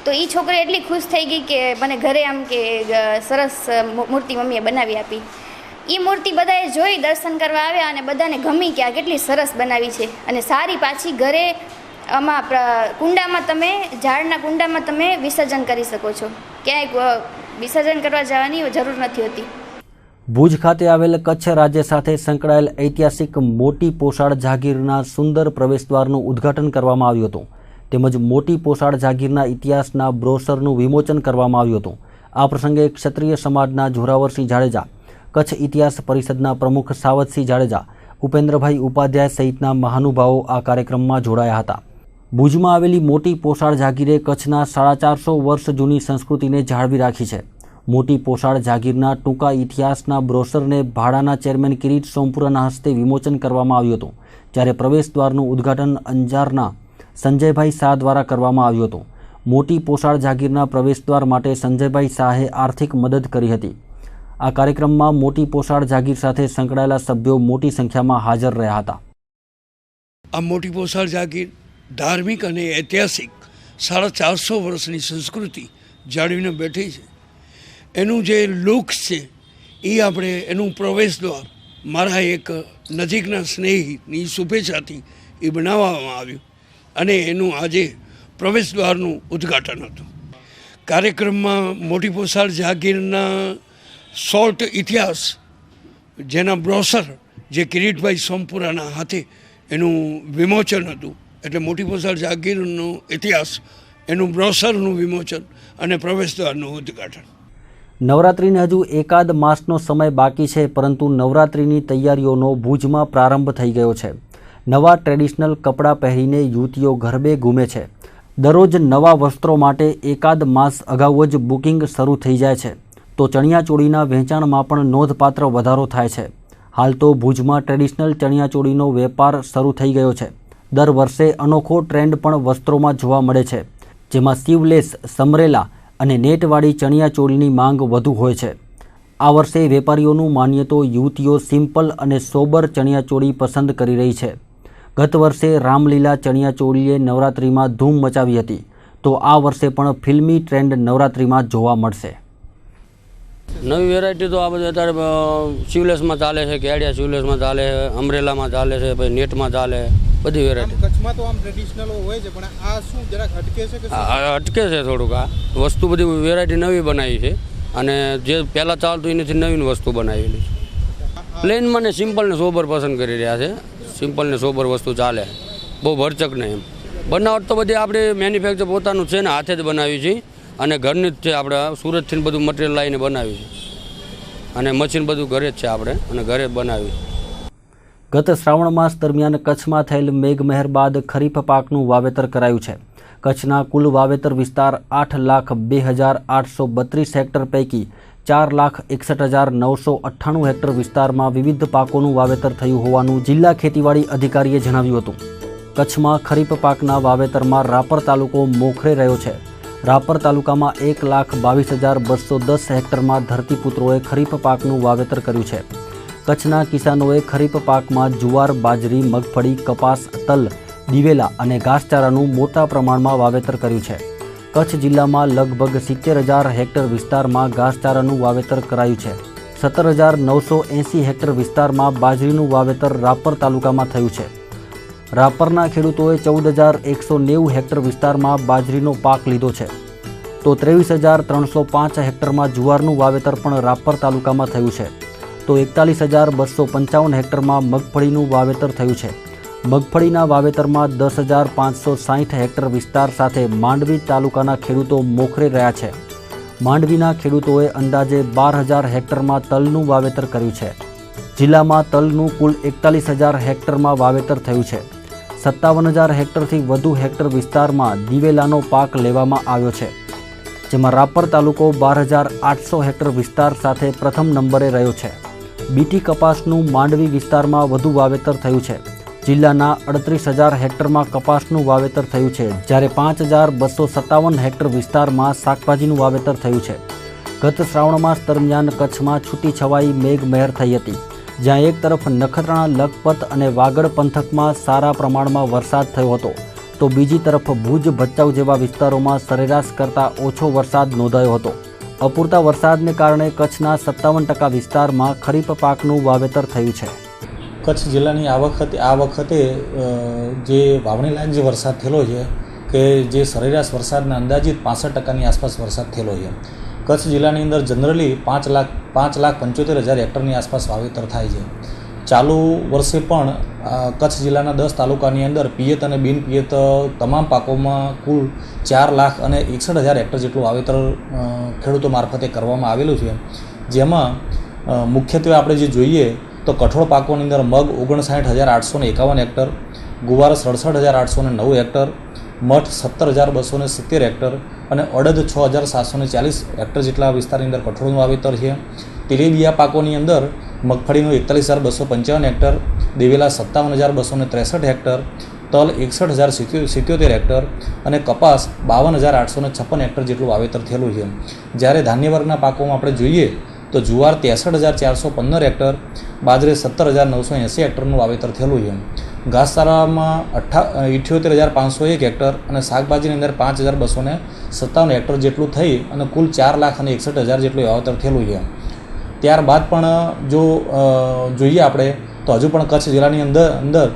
તો એ છોકરી એટલી ખુશ થઈ ગઈ કે મને ઘરે આમ કે સરસ મૂર્તિ મમ્મીએ બનાવી આપી. એ મૂર્તિ બધાએ જોઈ, દર્શન કરવા આવ્યા અને બધાને ગમી કે આ કેટલી સરસ બનાવી છે અને સારી પાછી ઘરે આમાં કુંડામાં તમે ઝાડના કુંડામાં તમે વિસર્જન કરી શકો છો. ક્યાંય વિસર્જન કરવા જવાની જરૂર નથી હોતી. ભુજ ખાતે આવેલ કચ્છ રાજ્ય સાથે સંકળાયેલ ઐતિહાસિક મોટી પોશાળ જાગીરના સુંદર પ્રવેશદ્વારનું ઉદ્ઘાટન કરવામાં આવ્યું હતું. તેમજ મોટી પોશાળ જાગીરના ઇતિહાસના બ્રોશરનું વિમોચન કરવામાં આવ્યું હતું. આ પ્રસંગે ક્ષત્રિય સમાજના જોરાવરસિંહ જાડેજા, કચ્છ ઇતિહાસ પરિષદના પ્રમુખ સાવતસિંહ જાડેજા, ઉપેન્દ્રભાઈ ઉપાધ્યાય સહિતના મહાનુભાવો આ કાર્યક્રમમાં જોડાયા હતા. ભુજમાં આવેલી મોટી પોશાળ જાગીરે કચ્છના 450 વર્ષ જૂની સંસ્કૃતિને જાળવી રાખી છે. મોટી પોશાળ જાગીરના ટૂંકા ઇતિહાસના બ્રોશરને ભાડાના ચેરમેન કિરીટ સોમપુરાના હસ્તે વિમોચન કરવામાં આવ્યું હતું. જ્યારે પ્રવેશદ્વારનું ઉદ્ઘાટન અંજારના સંજયભાઈ શાહ દ્વારા કરવામાં આવ્યું હતું. મોટી પોશાળ જાગીરના પ્રવેશદ્વાર માટે સંજયભાઈ શાહે આર્થિક મદદ કરી હતી. આ કાર્યક્રમમાં મોટી પોશાળ જાગીર સાથે સંકળાયેલા સભ્યો મોટી સંખ્યામાં હાજર રહ્યા હતા. આ મોટી પોશાળ જાગીર ધાર્મિક અને ઐતિહાસિક 450 વર્ષની સંસ્કૃતિ જાળવીને બેઠી છે. એનું જે લુક છે એ આપણે એનું પ્રવેશદ્વાર મારા એક નજીકના સ્નેહીની શુભેચ્છાથી એ બનાવવામાં આવ્યું અને એનું આજે પ્રવેશ દ્વારનું ઉદ્ઘાટન હતું. કાર્યક્રમમાં મોટી પોસાડ જાગીરના શોર્ટ ઇતિહાસ જેના બ્રોશર જે કિરીટભાઈ સોમપુરાના હાથે એનું વિમોચન હતું. એટલે મોટી પોસાડ જાગીરનો ઇતિહાસ, એનું બ્રોશરનું વિમોચન અને પ્રવેશ દ્વારનું ઉદ્ઘાટન. નવરાત્રિને હજુ એકાદ માસનો સમય બાકી છે, પરંતુ નવરાત્રિની તૈયારીઓનો ભુજમાં પ્રારંભ થઈ ગયો છે. નવા ટ્રેડિશનલ કપડાં પહેરીને યુવતીઓ ગરબે ઘૂમે છે. દરરોજ નવા વસ્ત્રો માટે એકાદ માસ અગાઉ જ બુકિંગ શરૂ થઈ જાય છે, તો ચણિયાચોળીના વેચાણમાં પણ નોંધપાત્ર વધારો થાય છે. હાલ તો ભુજમાં ટ્રેડિશનલ ચણિયાચોળીનો વેપાર શરૂ થઈ ગયો છે. દર વર્ષે અનોખો ટ્રેન્ડ પણ વસ્ત્રોમાં જોવા મળે છે, જેમાં સીવલેસ, સમરેલા અને નેટવાળી ચણિયાચોળીની માંગ વધુ હોય છે. આ વર્ષે વેપારીઓનું માનીએ તો યુવતીઓ સિમ્પલ અને સોબર ચણિયાચોળી પસંદ કરી રહી છે. ગત વર્ષે રામલીલા ચણિયાચોળીએ નવરાત્રિમાં ધૂમ મચાવી હતી, તો આ વર્ષે પણ ફિલ્મી ટ્રેન્ડ નવરાત્રિમાં જોવા મળશે. નવી વેરાયટી તો આ બધું અત્યારે સીવલેસમાં ચાલે છે, કેડિયા સીવલેસમાં ચાલે છે, અમરેલામાં ચાલે છે, પછી નેટમાં ચાલે, બધી વેરાયટી. કચ્છમાં તો આમ ટ્રેડિશનલ હોય છે, પણ આ શું જરાક હટકે છે કે અટકે છે થોડુંક. આ વસ્તુ બધી વેરાયટી નવી બનાવી છે અને જે પહેલાં ચાલતું એનાથી નવીન વસ્તુ બનાવેલી છે. પ્લેનમાં ને સિમ્પલ ને સોબર પસંદ કરી રહ્યા છે. સિમ્પલ ને સોબર વસ્તુ ચાલે, બહુ ભરચક નહીં. એમ બનાવટ તો બધી આપણે મેન્યુફેક્ચર પોતાનું છે ને, હાથે જ બનાવી છે અને ઘરની જ છે. આપણે સુરતથી બધું મટીરિયલ લાવીને બનાવી છે અને મશીન બધું ઘરે જ છે આપણે અને ઘરે જ બનાવી. ગત શ્રાવણ માસ દરમિયાન કચ્છમાં થયેલ મેઘમહેર બાદ ખરીફ પાકનું વાવેતર કરાયું છે. કચ્છના કુલ વાવેતર વિસ્તાર 8,02,832 હેક્ટર પૈકી 4,61,998 હેક્ટર વિસ્તારમાં વિવિધ પાકોનું વાવેતર થયું હોવાનું જિલ્લા ખેતીવાડી અધિકારીએ જણાવ્યું હતું. કચ્છમાં ખરીફ પાકના વાવેતરમાં રાપર તાલુકો મોખરે રહ્યો છે. રાપર તાલુકામાં 1,22,210 હેક્ટરમાં ધરતીપુત્રોએ ખરીફ પાકનું વાવેતર કર્યું છે. કચ્છના કિસાનોએ ખરીફ પાકમાં જુવાર, બાજરી, મગફળી, કપાસ, તલ, દિવેલા અને ઘાસચારાનું મોટા પ્રમાણમાં વાવેતર કર્યું છે. કચ્છ જિલ્લામાં લગભગ 70,000 હેક્ટર વિસ્તારમાં ઘાસચારાનું વાવેતર કરાયું છે. 17,980 હેક્ટર વિસ્તારમાં બાજરીનું વાવેતર રાપર તાલુકામાં થયું છે. રાપરના ખેડૂતોએ 14,190 હેક્ટર વિસ્તારમાં બાજરીનો પાક લીધો છે, તો 23,305 હેક્ટરમાં જુવારનું વાવેતર પણ રાપર તાલુકામાં થયું છે, તો 41,255 હેક્ટરમાં મગફળીનું વાવેતર થયું છે. મગફળીના વાવેતરમાં 10,560 હેક્ટર વિસ્તાર સાથે માંડવી તાલુકાના ખેડૂતો મોખરે રહ્યા છે. માંડવીના ખેડૂતોએ અંદાજે 12,000 હેક્ટરમાં તલનું વાવેતર કર્યું છે. જિલ્લામાં તલનું કુલ 41,000 હેક્ટરમાં વાવેતર થયું છે. 57,000 હેક્ટરથી વધુ હેક્ટર વિસ્તારમાં દિવેલાનો પાક લેવામાં આવ્યો છે, જેમાં રાપર તાલુકો 12,800 હેક્ટર વિસ્તાર સાથે પ્રથમ નંબરે રહ્યો છે. બીટી કપાસનું માંડવી વિસ્તારમાં વધુ વાવેતર થયું છે. જિલ્લાના 38,000 હેક્ટરમાં કપાસનું વાવેતર થયું છે, જ્યારે 5,257 હેક્ટર વિસ્તારમાં શાકભાજીનું વાવેતર થયું છે. ગત શ્રાવણ માસ દરમિયાન કચ્છમાં છૂટીછવાઈ મેઘમહેર થઈ હતી, જ્યાં એક તરફ નખત્રાણા, લખપત અને વાગડ પંથકમાં સારા પ્રમાણમાં વરસાદ થયો હતો, તો બીજી તરફ ભુજ, ભચાઉ જેવા વિસ્તારોમાં સરેરાશ કરતાં ઓછો વરસાદ નોંધાયો હતો. અપૂરતા વરસાદને કારણે કચ્છના 57% વિસ્તારમાં ખરીફ પાકનું વાવેતર થયું છે. કચ્છ જિલ્લાની આ વખતે જે વાવણી લાયક જે વરસાદ થયેલો છે, કે જે સરેરાશ વરસાદના અંદાજિત 65%ની આસપાસ વરસાદ થયેલો છે. કચ્છ જિલ્લાની અંદર જનરલી 5,75,000 હેક્ટરની આસપાસ વાવેતર થાય છે. ચાલુ વર્ષે પણ કચ્છ જિલ્લાના 10 તાલુકાની અંદર પિયત અને બિન પિયત તમામ પાકોમાં કુલ 4,61,000 હેક્ટર જેટલું વાવેતર ખેડૂતો મારફતે કરવામાં આવેલું છે. જેમાં મુખ્યત્વે આપણે જે જોઈએ તો કઠોળ પાકોની અંદર મગ 59,851 હેક્ટર, ગુવાર 67,809 હેક્ટર, મઠ 17,270 હેક્ટર અને અડદ 6,740 હેક્ટર જેટલા વિસ્તારની અંદર કઠોળનું વાવેતર છે. તેલીબિયા પાકોની અંદર મગફળીનું 41,255 હેક્ટર, દિવેલા 57,263 હેક્ટર, તલ 61,077 હેક્ટર અને કપાસ 52,856 હેક્ટર જેટલું વાવેતર થયેલું છે. જ્યારે ધાન્ય વર્ગના પાકોમાં આપણે જોઈએ તો જુવાર 63,415 હેક્ટર, બાજરે 17,980 હેક્ટરનું વાવેતર થયેલું છે. ઘાસચારામાં 78,501 હેક્ટર અને શાકભાજીની અંદર 5,257 હેક્ટર જેટલું થઈ અને કુલ 4,61,000 જેટલું વાવેતર થયેલું છે. ત્યારબાદ પણ જો જોઈએ આપણે તો હજુ પણ કચ્છ જિલ્લાની અંદર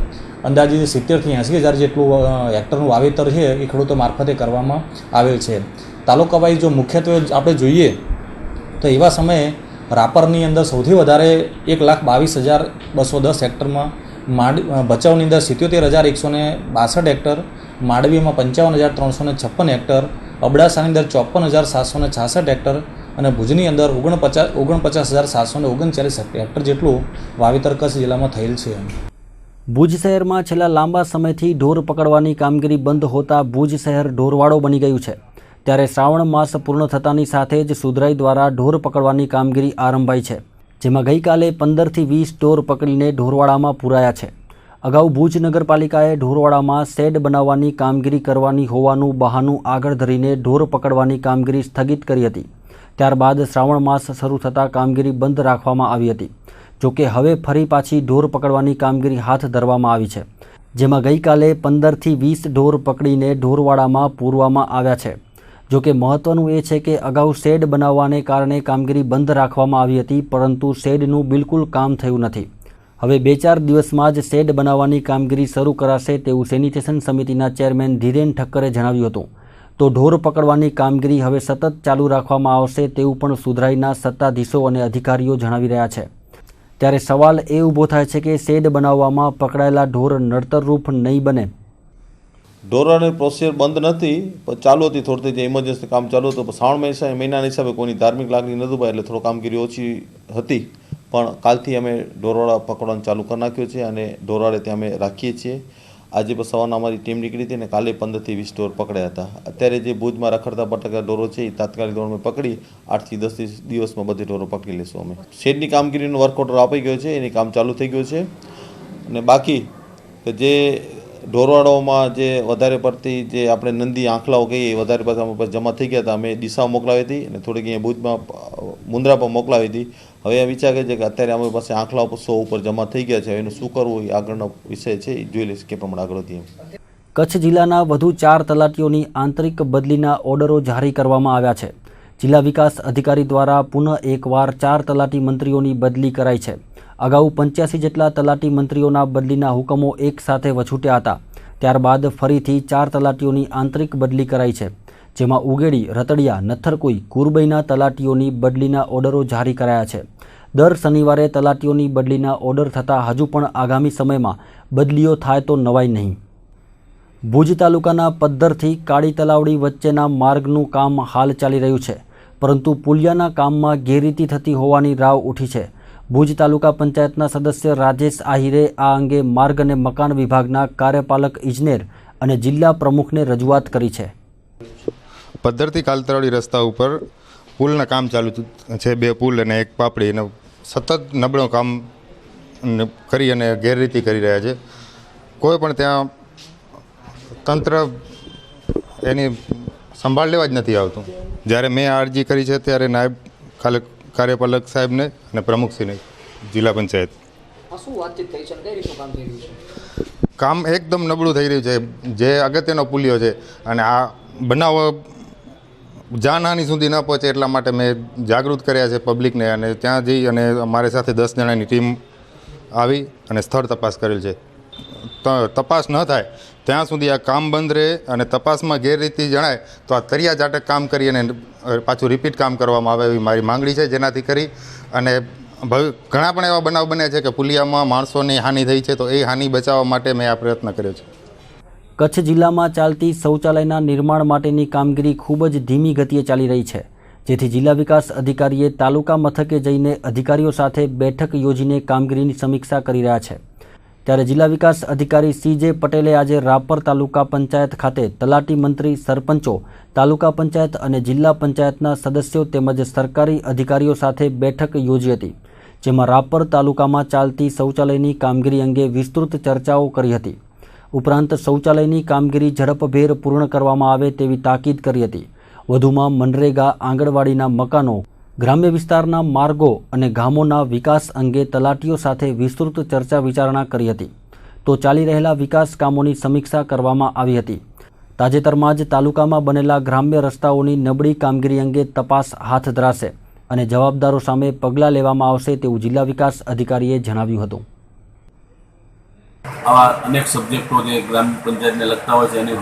અંદાજિત 70,000 થી 80,000 જેટલું હેક્ટરનું વાવેતર છે એ ખેડૂતો મારફતે કરવામાં આવેલ છે. તાલુકા વાઇઝ જો મુખ્યત્વે આપણે જોઈએ તો એવા સમયે રાપરની અંદર સૌથી વધારે 1,22,210 હેક્ટરમાં ભચાઉની અંદર 77,162 હેક્ટર, માંડવીમાં 55,356 હેક્ટર, અબડાસાની અંદર 54,766 હેક્ટર અને ભુજની અંદર 49,739 હેક્ટર જેટલું વાવેતર કચ્છ જિલ્લામાં થયેલ છે. ભુજ શહેરમાં છેલ્લા લાંબા સમયથી ઢોર પકડવાની કામગીરી બંધ હોતા ભુજ શહેર ઢોરવાડો બની ગયું છે. ત્યારે શ્રાવણ માસ પૂર્ણ થતાની સાથે જ સુધરાઈ દ્વારા ઢોર પકડવાની કામગીરી આરંભાઈ છે, જેમાં ગઈકાલે 15 થી 20 ઢોર પકડીને ઢોરવાડામાં પૂરાયા છે. અગાઉ ભુજ નગરપાલિકાએ ઢોરવાડામાં શેડ બનાવવાની કામગીરી કરવાની હોવાનું બહાનું આગળ ધરીને ઢોર પકડવાની કામગીરી સ્થગિત કરી હતી. ત્યારબાદ શ્રાવણ માસ શરૂ થતાં કામગીરી બંધ રાખવામાં આવી હતી. જોકે હવે ફરી પાછી ઢોર પકડવાની કામગીરી હાથ ધરવામાં આવી છે, જેમાં ગઈકાલે 15 થી 20 ઢોર પકડીને ઢોરવાડામાં પૂરવામાં આવ્યા છે. જોકે મહત્વનું એ છે કે અગાઉ શેડ બનાવવાને કારણે કામગીરી બંધ રાખવામાં આવી હતી, પરંતુ શેડનું બિલકુલ કામ થયું નથી. હવે 2-4 દિવસમાં જ શેડ બનાવવાની કામગીરી શરૂ કરાશે તેવું સેનિટેશન સમિતિના ચેરમેન ધીરેન ઠક્કરે જણાવ્યું હતું. તો ઢોર પકડવાની કામગીરી હવે સતત ચાલુ રાખવામાં આવશે તેવું પણ સુધરાઈના સત્તાધીશો અને અધિકારીઓ જણાવી રહ્યા છે. ત્યારે સવાલ એ ઊભો થાય છે કે શેડ બનાવવામાં પકડાયેલા ઢોર નડતરરૂપ નહીં બને. ઢોરાની પ્રોસેસ બંધ નથી, પણ ચાલુ હતી. થોડી જે ઇમરજન્સી કામ ચાલુ હતું, પણ શ્રાવણ મહિનાના હિસાબે કોઈની ધાર્મિક લાગણી નહોતું ભાઈ, એટલે થોડો કામગીરી ઓછી હતી. પણ કાલથી અમે ઢોરવાડા પકડવાનું ચાલુ કરી નાખ્યું છે અને ઢોરવાડે ત્યાં અમે રાખીએ છીએ. આજે પણ સવારના અમારી ટીમ નીકળી હતી અને કાલે 15 થી 20 ઢોર પકડ્યા હતા. અત્યારે જે ભુજમાં રખડતા ભટકતા ઢોરો છે એ તાત્કાલિક ધોરણે પકડી 8 થી 10 દિવસમાં બધી ઢોરો પકડી લેશું અમે. શેડની કામગીરીનો વર્ક ઓર્ડર આપી ગયો છે, એની કામ ચાલુ થઈ ગયું છે. અને બાકી કે જે ઢોરવાડાઓમાં જે વધારે પડતી જે આપણે નંદી આંખલાઓ કહીએ એ વધારે પડતા અમારી પાસે જમા થઈ ગયા હતા. અમે ડીસા મોકલાવી હતી અને થોડીક અહીંયા ભુજમાં મુંદ્રા પર મોકલાવી હતી. હવે એ વિચાર છે કે અત્યારે અમારી પાસે આંખલાઓ 100 ઉપર જમા થઈ ગયા છે. એનું શું કરવું એ આગળનો વિષય છે, એ જોઈ લઈશ કે પ્રમાણે આગળ વધીએ. કચ્છ જિલ્લાના વધુ 4 તલાટીઓની આંતરિક બદલીના ઓર્ડરો જારી કરવામાં આવ્યા છે. જિલ્લા વિકાસ અધિકારી દ્વારા પુનઃ એકવાર 4 તલાટી મંત્રીઓની બદલી કરાઈ છે. અગાઉ 85 જેટલા તલાટી મંત્રીઓના બદલીના હુકમો એક સાથે વછૂટ્યા હતા. ત્યારબાદ ફરીથી 4 તલાટીઓની આંતરિક બદલી કરાઈ છે, જેમાં ઉગેડી, રતડિયા, નથરકુઈ, કુરબઈના તલાટીઓની બદલીના ઓર્ડરો જારી કરાયા છે. દર શનિવારે તલાટીઓની બદલીના ઓર્ડર થતાં હજુ પણ આગામી સમયમાં બદલીઓ થાય તો નવાઈ નહીં. ભુજ તાલુકાના પદ્ધરથી કાળી તલાવડી વચ્ચેના માર્ગનું કામ હાલ ચાલી રહ્યું છે, પરંતુ પુલિયાના કામમાં ગેરરીતિ થતી હોવાની રાવ ઉઠી છે. ભુજ તાલુકા પંચાયતના સદસ્ય રાજેશ આહિરે આ અંગે માર્ગ અને મકાન વિભાગના કાર્યપાલક ઇજનેર અને જિલ્લા પ્રમુખને રજૂઆત કરી છે. પદ્ધરથી કાલતરાવડી રસ્તા ઉપર પુલના કામ ચાલુ છે, 2 પુલ અને 1 પાપડી, અને સતત નબળું કામ કરી અને ગેરરીતિ કરી રહ્યા છે. કોઈ પણ ત્યાં તંત્ર એની સંભાળ લેવા જ નથી આવતું. જ્યારે મેં આ અરજી કરી છે ત્યારે નાયબ કાર્યપાલક સાહેબને અને પ્રમુખશ્રીને જિલ્લા પંચાયત કામ એકદમ નબળું થઈ રહ્યું છે. જે અગત્યનો પુલિયો છે અને આ બનાવો જાનહાનિ સુધી ન પહોંચે એટલા માટે મેં જાગૃત કર્યા છે પબ્લિકને, અને ત્યાં જઈ અને અમારી સાથે 10 જણાની ટીમ આવી અને સ્થળ તપાસ કરેલ છે. તપાસ ન થાય ત્યાં સુધી આ કામ બંધ રહે અને તપાસમાં ગેરરીતિ જણાય તો આ તરિયા જાટક કામ કરી અને પાછું રિપીટ કામ કરવામાં આવે એવી મારી માંગણી છે. જેનાથી કરી અને ઘણા પણ એવા બનાવ બન્યા છે કે પુલિયામાં માણસોની હાનિ થઈ છે, તો એ હાનિ બચાવવા માટે મેં આ પ્રયત્ન કર્યો છે. કચ્છ જિલ્લામાં ચાલતી શૌચાલયના નિર્માણ માટેની કામગીરી ખૂબ જ ધીમી ગતિએ ચાલી રહી છે, જેથી જિલ્લા વિકાસ અધિકારીએ તાલુકા મથકે જઈને અધિકારીઓ સાથે બેઠક યોજીને કામગીરીની સમીક્ષા કરી રહ્યા છે. ત્યારે જિલ્લા વિકાસ અધિકારી CJ પટેલે આજે રાપર તાલુકા પંચાયત ખાતે તલાટી મંત્રી, સરપંચો, તાલુકા પંચાયત અને જિલ્લા પંચાયતના સદસ્યો તેમજ સરકારી અધિકારીઓ સાથે બેઠક યોજી હતી, જેમાં રાપર તાલુકામાં ચાલતી શૌચાલયની કામગીરી અંગે વિસ્તૃત ચર્ચાઓ કરી હતી. ઉપરાંત શૌચાલયની કામગીરી ઝડપભેર પૂર્ણ કરવામાં આવે તેવી તાકીદ કરી હતી. વધુમાં મનરેગા, આંગણવાડીના મકાનો, ગ્રામ્ય વિસ્તારના માર્ગો અને ગામોના વિકાસ અંગે તલાટીઓ સાથે વિસ્તૃત ચર્ચા વિચારણા કરી હતી. તો ચાલી રહેલા વિકાસ કામોની સમીક્ષા કરવામાં આવી હતી. તાજેતરમાં જ તાલુકામાં બનેલા ગ્રામ્ય રસ્તાઓની નબળી કામગીરી અંગે તપાસ હાથ ધરાશે. અને જવાબદારો સામે પગલાં લેવામાં આવશે તેવું જિલ્લા વિકાસ અધિકારીએ જણાવ્યું હતું. આવા અનેક સબ્જેક્ટો જે ગ્રામ પંચાયતને લગતા હોય છે એની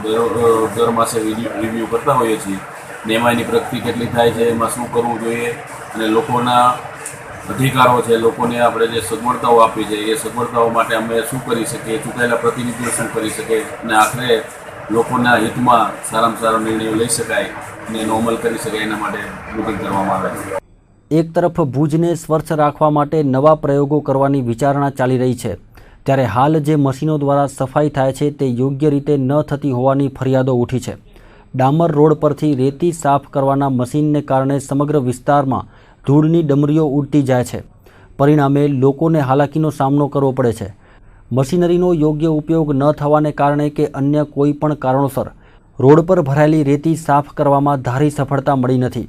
દર માસે રિવ્યૂ કરતા હોઈએ છીએ ને એમાં એની પ્રગતિ કેટલી થાય છે, એમાં શું કરવું જોઈએ અને લોકોના અધિકારો છે, લોકોને આપણે જે સગવડતાઓ આપી છે એ સગવડતાઓ માટે અમે શું કરી શકીએ, ચૂંટાયેલા પ્રતિનિધિઓ શું કરી શકે અને આખરે લોકોના હિતમાં સારામાં સારા નિર્ણયો લઈ શકાય અને એનો અમલ કરી શકાય એના માટે મિટિંગ કરવામાં આવે છે. એક તરફ ભુજને સ્વચ્છ રાખવા માટે નવા પ્રયોગો કરવાની વિચારણા ચાલી રહી છે, ત્યારે હાલ જે મશીનો દ્વારા સફાઈ થાય છે તે યોગ્ય રીતે ન થતી હોવાની ફરિયાદો ઉઠી છે. ડામર રોડ પરથી રેતી સાફ કરવાના મશીનને કારણે સમગ્ર વિસ્તારમાં ધૂળની ડમરીઓ ઉડતી જાય છે. પરિણામે લોકોને હાલાકીનો સામનો કરવો પડે છે. મશીનરીનો યોગ્ય ઉપયોગ ન થવાને કારણે કે અન્ય કોઈ પણ કારણોસર રોડ પર ભરાયેલી રેતી સાફ કરવામાં ધારી સફળતા મળી નથી.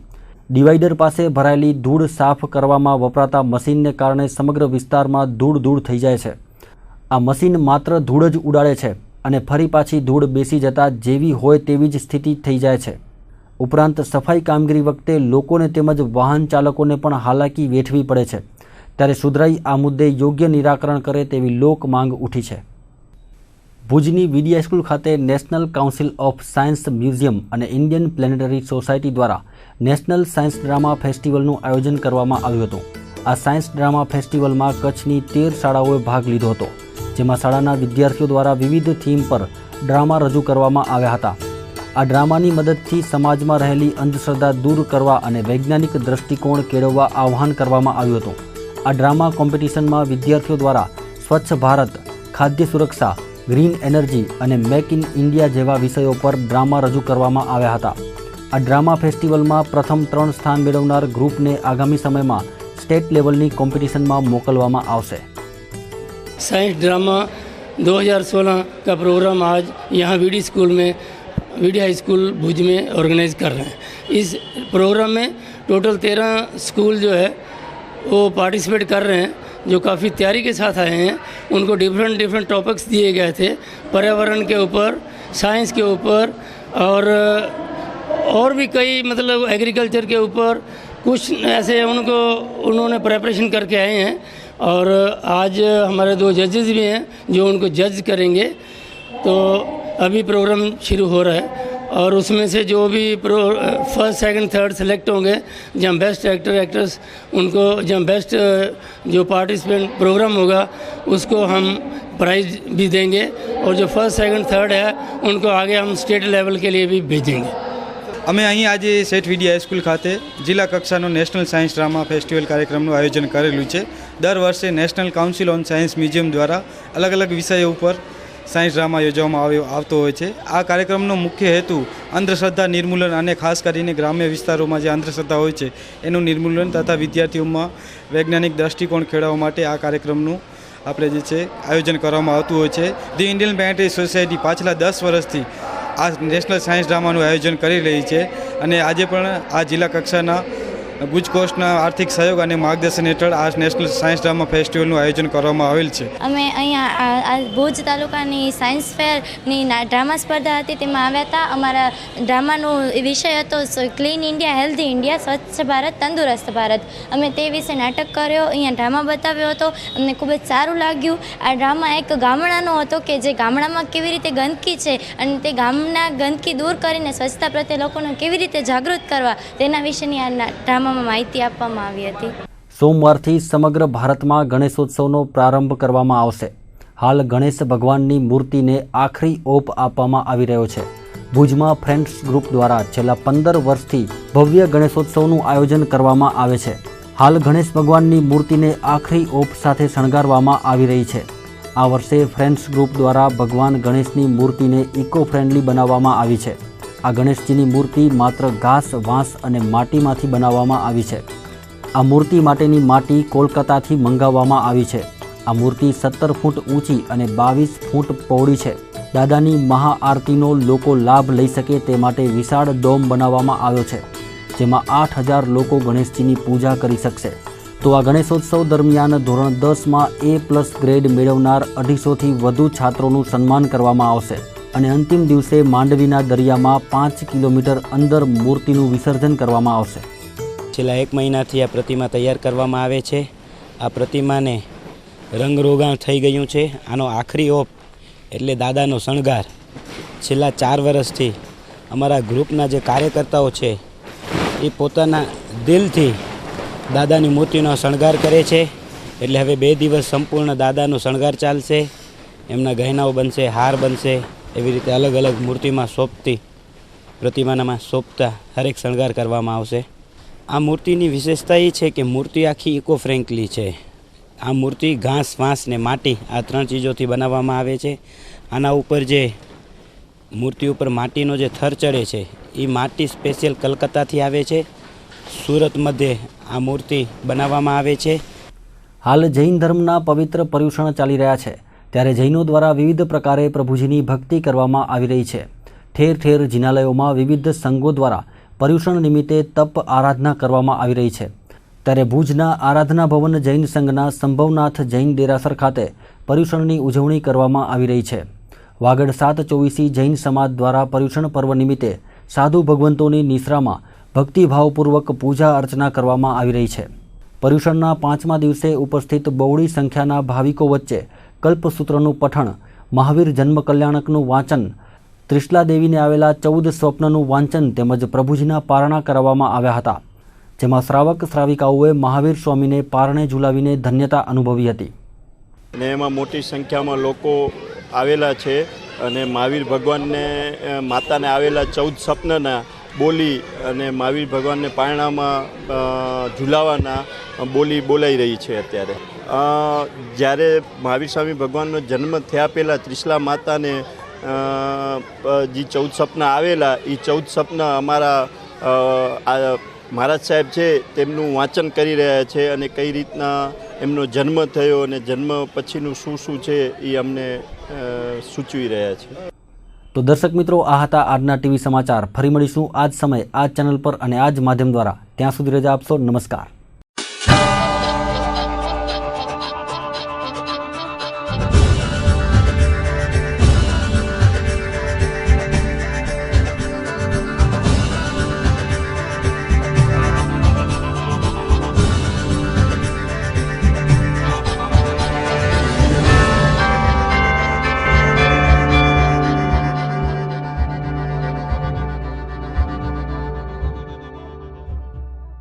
ડિવાઈડર પાસે ભરાયેલી ધૂળ સાફ કરવામાં વપરાતા મશીનને કારણે સમગ્ર વિસ્તારમાં ધૂળ થઈ જાય છે. આ મશીન માત્ર ધૂળ જ ઉડાડે છે અને ફરી પાછી ધૂળ બેસી જતાં જેવી હોય તેવી જ સ્થિતિ થઈ જાય છે. ઉપરાંત સફાઈ કામગીરી વખતે લોકોને તેમજ વાહન ચાલકોને પણ હાલાકી વેઠવી પડે છે. ત્યારે સુધરાઈ આ મુદ્દે યોગ્ય નિરાકરણ કરે તેવી લોક માંગ ઉઠી છે. ભુજની વીડી હાઈસ્કૂલ ખાતે national council of science museum અને ઇન્ડિયન પ્લેનેટરી સોસાયટી દ્વારા નેશનલ સાયન્સ ડ્રામા ફેસ્ટિવલનું આયોજન કરવામાં આવ્યું હતું. આ સાયન્સ ડ્રામા ફેસ્ટિવલમાં કચ્છની 13 શાળાઓએ ભાગ લીધો હતો, જેમાં શાળાના વિદ્યાર્થીઓ દ્વારા વિવિધ થીમ પર ડ્રામા રજૂ કરવામાં આવ્યા હતા. આ ડ્રામાની મદદથી સમાજમાં રહેલી અંધશ્રદ્ધા દૂર કરવા અને વૈજ્ઞાનિક દ્રષ્ટિકોણ કેળવવા આહ્વાન કરવામાં આવ્યું હતું. આ ડ્રામા કોમ્પિટિશનમાં વિદ્યાર્થીઓ દ્વારા સ્વચ્છ ભારત, ખાદ્ય સુરક્ષા, ગ્રીન એનર્જી અને મેક ઇન ઇન્ડિયા જેવા વિષયો પર ડ્રામા રજૂ કરવામાં આવ્યા હતા. આ ડ્રામા ફેસ્ટિવલમાં પ્રથમ 3 સ્થાન મેળવનાર ગ્રુપને આગામી સમયમાં स्टेट लेवल कॉम्पिटिशन में मोकलवामा आवशे। साइंस ड्रामा 2016 का प्रोग्राम आज यहाँ वीडी स्कूल में वीडी हाई स्कूल भुज में ऑर्गेनाइज कर रहे हैं। इस प्रोग्राम में टोटल 13 स्कूल जो है वो पार्टिसिपेट कर रहे हैं, जो काफ़ी तैयारी के साथ आए हैं। उनको डिफरेंट टॉपिक्स दिए गए थे, पर्यावरण के ऊपर, साइंस के ऊपर और भी कई मतलब एग्रीकल्चर के ऊपर कुछ ऐसे उन्होंने प्रेपरेशन करके आए हैं। और आज हमारे 2 जजेस भी हैं जो उनको जज करेंगे। तो अभी प्रोग्राम शुरू हो रहा है और उसमें से जो भी फर्स्ट सेकंड थर्ड सेलेक्ट होंगे, जहाँ बेस्ट एक्टर एक्ट्रेस उनको, जहाँ बेस्ट जो पार्टिसिपेंट प्रोग्राम होगा उसको हम प्राइज़ भी देंगे और जो फर्स्ट सेकंड थर्ड है उनको आगे हम स्टेट लेवल के लिए भी भेजेंगे। અમે અહીં આજે સેઠ વીડી હાઈસ્કૂલ ખાતે જિલ્લા કક્ષાનો નેશનલ સાયન્સ ડ્રામા ફેસ્ટિવલ કાર્યક્રમનું આયોજન કરેલું છે। દર વર્ષે national council on science museum દ્વારા અલગ અલગ વિષયો ઉપર સાયન્સ ડ્રામા યોજવામાં આવતો હોય છે। આ કાર્યક્રમનો મુખ્ય હેતુ અંધશ્રદ્ધા નિર્મૂલન અને ખાસ કરીને ગ્રામ્ય વિસ્તારોમાં જે અંધશ્રદ્ધા હોય છે એનું નિર્મૂલન તથા વિદ્યાર્થીઓમાં વૈજ્ઞાનિક દૃષ્ટિકોણ ખેડવા માટે આ કાર્યક્રમનું આપણે જે છે આયોજન કરવામાં આવતું હોય છે। ધી ઇન્ડિયન પ્લેનેટરી સોસાયટી પાછલા 10 વર્ષથી આ નેશનલ સાયન્સ ડ્રામાનું આયોજન કરી રહી છે અને આજે પણ આ જિલ્લા કક્ષાના ગુજ કોસ્ટના આર્થિક સહયોગ અને માર્ગદર્શન હેઠળ આ નેશનલ સાયન્સ ડ્રામા ફેસ્ટિવલનું આયોજન કરવામાં આવેલ છે। અમે અહીંયા ભુજ તાલુકાની સાયન્સ ફેરની ડ્રામા સ્પર્ધા હતી, તેમાં આવ્યા હતા। અમારા ડ્રામાનો વિષય હતો ક્લીન ઇન્ડિયા, હેલ્ધી ઇન્ડિયા, સ્વચ્છ ભારત, તંદુરસ્ત ભારત। અમે તે વિશે નાટક કર્યો, અહીંયા ડ્રામા બતાવ્યો હતો, અમને ખૂબ જ સારું લાગ્યું। આ ડ્રામા એક ગામડાનો હતો કે જે ગામડામાં કેવી રીતે ગંદકી છે અને તે ગામના ગંદકી દૂર કરીને સ્વચ્છતા પ્રત્યે લોકોને કેવી રીતે જાગૃત કરવા તેના વિશેની આ ડ્રામા માહિતી આપવામાં આવી હતી। સોમવારથી સમગ્ર ભારતમાં ગણેશોત્સવનો પ્રારંભ કરવામાં આવશે। હાલ ગણેશ ભગવાનની મૂર્તિને આખરી ઓપ આપવામાં આવી રહ્યો છે। ભુજમાં ફ્રેન્ડ્સ ગ્રુપ દ્વારા છેલ્લા 15 વર્ષથી ભવ્ય ગણેશોત્સવનું આયોજન કરવામાં આવે છે। હાલ ગણેશ ભગવાનની મૂર્તિને આખરી ઓપ સાથે શણગારવામાં આવી રહી છે। આ વર્ષે ફ્રેન્ડ્સ ગ્રુપ દ્વારા ભગવાન ગણેશની મૂર્તિને ઇકો ફ્રેન્ડલી બનાવવામાં આવી છે। આ ગણેશજીની મૂર્તિ માત્ર ઘાસ, વાંસ અને માટીમાંથી બનાવવામાં આવી છે। આ મૂર્તિ માટેની માટી કોલકાતાથી મંગાવવામાં આવી છે। આ મૂર્તિ 17 ફૂટ ઊંચી અને 22 ફૂટ પહોળી છે। દાદાની મહાઆરતીનો લોકો લાભ લઈ શકે તે માટે વિશાળ ડોમ બનાવવામાં આવ્યો છે, જેમાં 8000 લોકો ગણેશજીની પૂજા કરી શકશે। તો આ ગણેશોત્સવ દરમિયાન ધોરણ 10માં A+ ગ્રેડ મેળવનાર 250થી વધુ છાત્રોનું સન્માન કરવામાં આવશે અને અંતિમ દિવસે માંડવીના દરિયામાં 5 કિલોમીટર અંદર મૂર્તિનું વિસર્જન કરવામાં આવશે। છેલ્લા 1 મહિનાથી આ પ્રતિમા તૈયાર કરવામાં આવે છે. આ પ્રતિમાને રંગરોગાણ થઈ ગયું છે. આનો આખરી ઓપ એટલે દાદાનો શણગાર છેલ્લા 4 વર્ષથી અમારા ગ્રુપના જે કાર્યકર્તાઓ છે એ પોતાના દિલથી દાદાની મૂર્તિનો શણગાર કરે છે. એટલે હવે 2 દિવસ સંપૂર્ણ દાદાનો શણગાર ચાલશે. એમના ગહેનાઓ બનશે, હાર બનશે, એવી રીતે અલગ અલગ મૂર્તિમાં સોંપતી પ્રતિમાનામાં સોંપતા હરેક શણગાર કરવામાં આવશે. આ મૂર્તિની વિશેષતા એ છે કે મૂર્તિ આખી ઇકો ફ્રેન્ડલી છે. આ મૂર્તિ ઘાસ, વાંસ ને માટી આ 3 ચીજોથી બનાવવામાં આવે છે. આના ઉપર જે મૂર્તિ ઉપર માટીનો જે થર ચડે છે એ માટી સ્પેશિયલ કલકત્તાથી આવે છે. સુરત મધ્યે આ મૂર્તિ બનાવવામાં આવે છે. હાલ જૈન ધર્મના પવિત્ર પર્યુષણ ચાલી રહ્યા છે, ત્યારે જૈનો દ્વારા વિવિધ પ્રકારે પ્રભુજીની ભક્તિ કરવામાં આવી રહી છે. ઠેર ઠેર જિનાલયોમાં વિવિધ સંઘો દ્વારા પર્યુષણ નિમિત્તે તપ આરાધના કરવામાં આવી રહી છે. ત્યારે ભુજના આરાધના ભવન જૈન સંઘના સંભવનાથ જૈન દેરાસર ખાતે પર્યુષણની ઉજવણી કરવામાં આવી રહી છે. વાગડ 724 જૈન સમાજ દ્વારા પર્યુષણ પર્વ નિમિત્તે સાધુ ભગવંતોની નિશ્રામાં ભક્તિભાવપૂર્વક પૂજા અર્ચના કરવામાં આવી રહી છે. પર્યુષણના 5મા દિવસે ઉપસ્થિત બહોળી સંખ્યાના ભાવિકો વચ્ચે કલ્પસૂત્રનું પઠણ, મહાવીર જન્મ કલ્યાણકનું વાંચન, ત્રિશલા દેવીને આવેલા 14 સ્વપ્નનું વાંચન તેમજ પ્રભુજીના પારણા કરાવવામાં આવ્યા હતા, જેમાં શ્રાવક શ્રાવિકાઓએ મહાવીર સ્વામીને પારણે ઝુલાવીને ધન્યતા અનુભવી હતી. ને એમાં મોટી સંખ્યામાં લોકો આવેલા છે અને મહાવીર ભગવાનને માતાને આવેલા 14 સ્વપ્નના બોલી અને મહાવીર ભગવાનને પારણામાં ઝુલાવાના બોલી બોલાઈ રહી છે. અત્યારે જ્યારે મહાવીર સ્વામી ભગવાનનો જન્મ થયા પહેલાં ત્રિશલા માતાને જે 14 સ્વપ્ન આવેલા એ 14 સ્વપ્ન અમારા મહારાજ સાહેબ છે તેમનું વાંચન કરી રહ્યા છે અને કઈ રીતના એમનો જન્મ થયો અને જન્મ પછીનું શું શું છે એ અમને સૂચવી રહ્યા છે. તો દર્શક મિત્રો, આ હતા આજના ટીવી સમાચાર. ફરી મળીશું આ જ સમયે આ જ ચેનલ પર અને આ જ માધ્યમ દ્વારા. ત્યાં સુધી રજા આપશો. નમસ્કાર.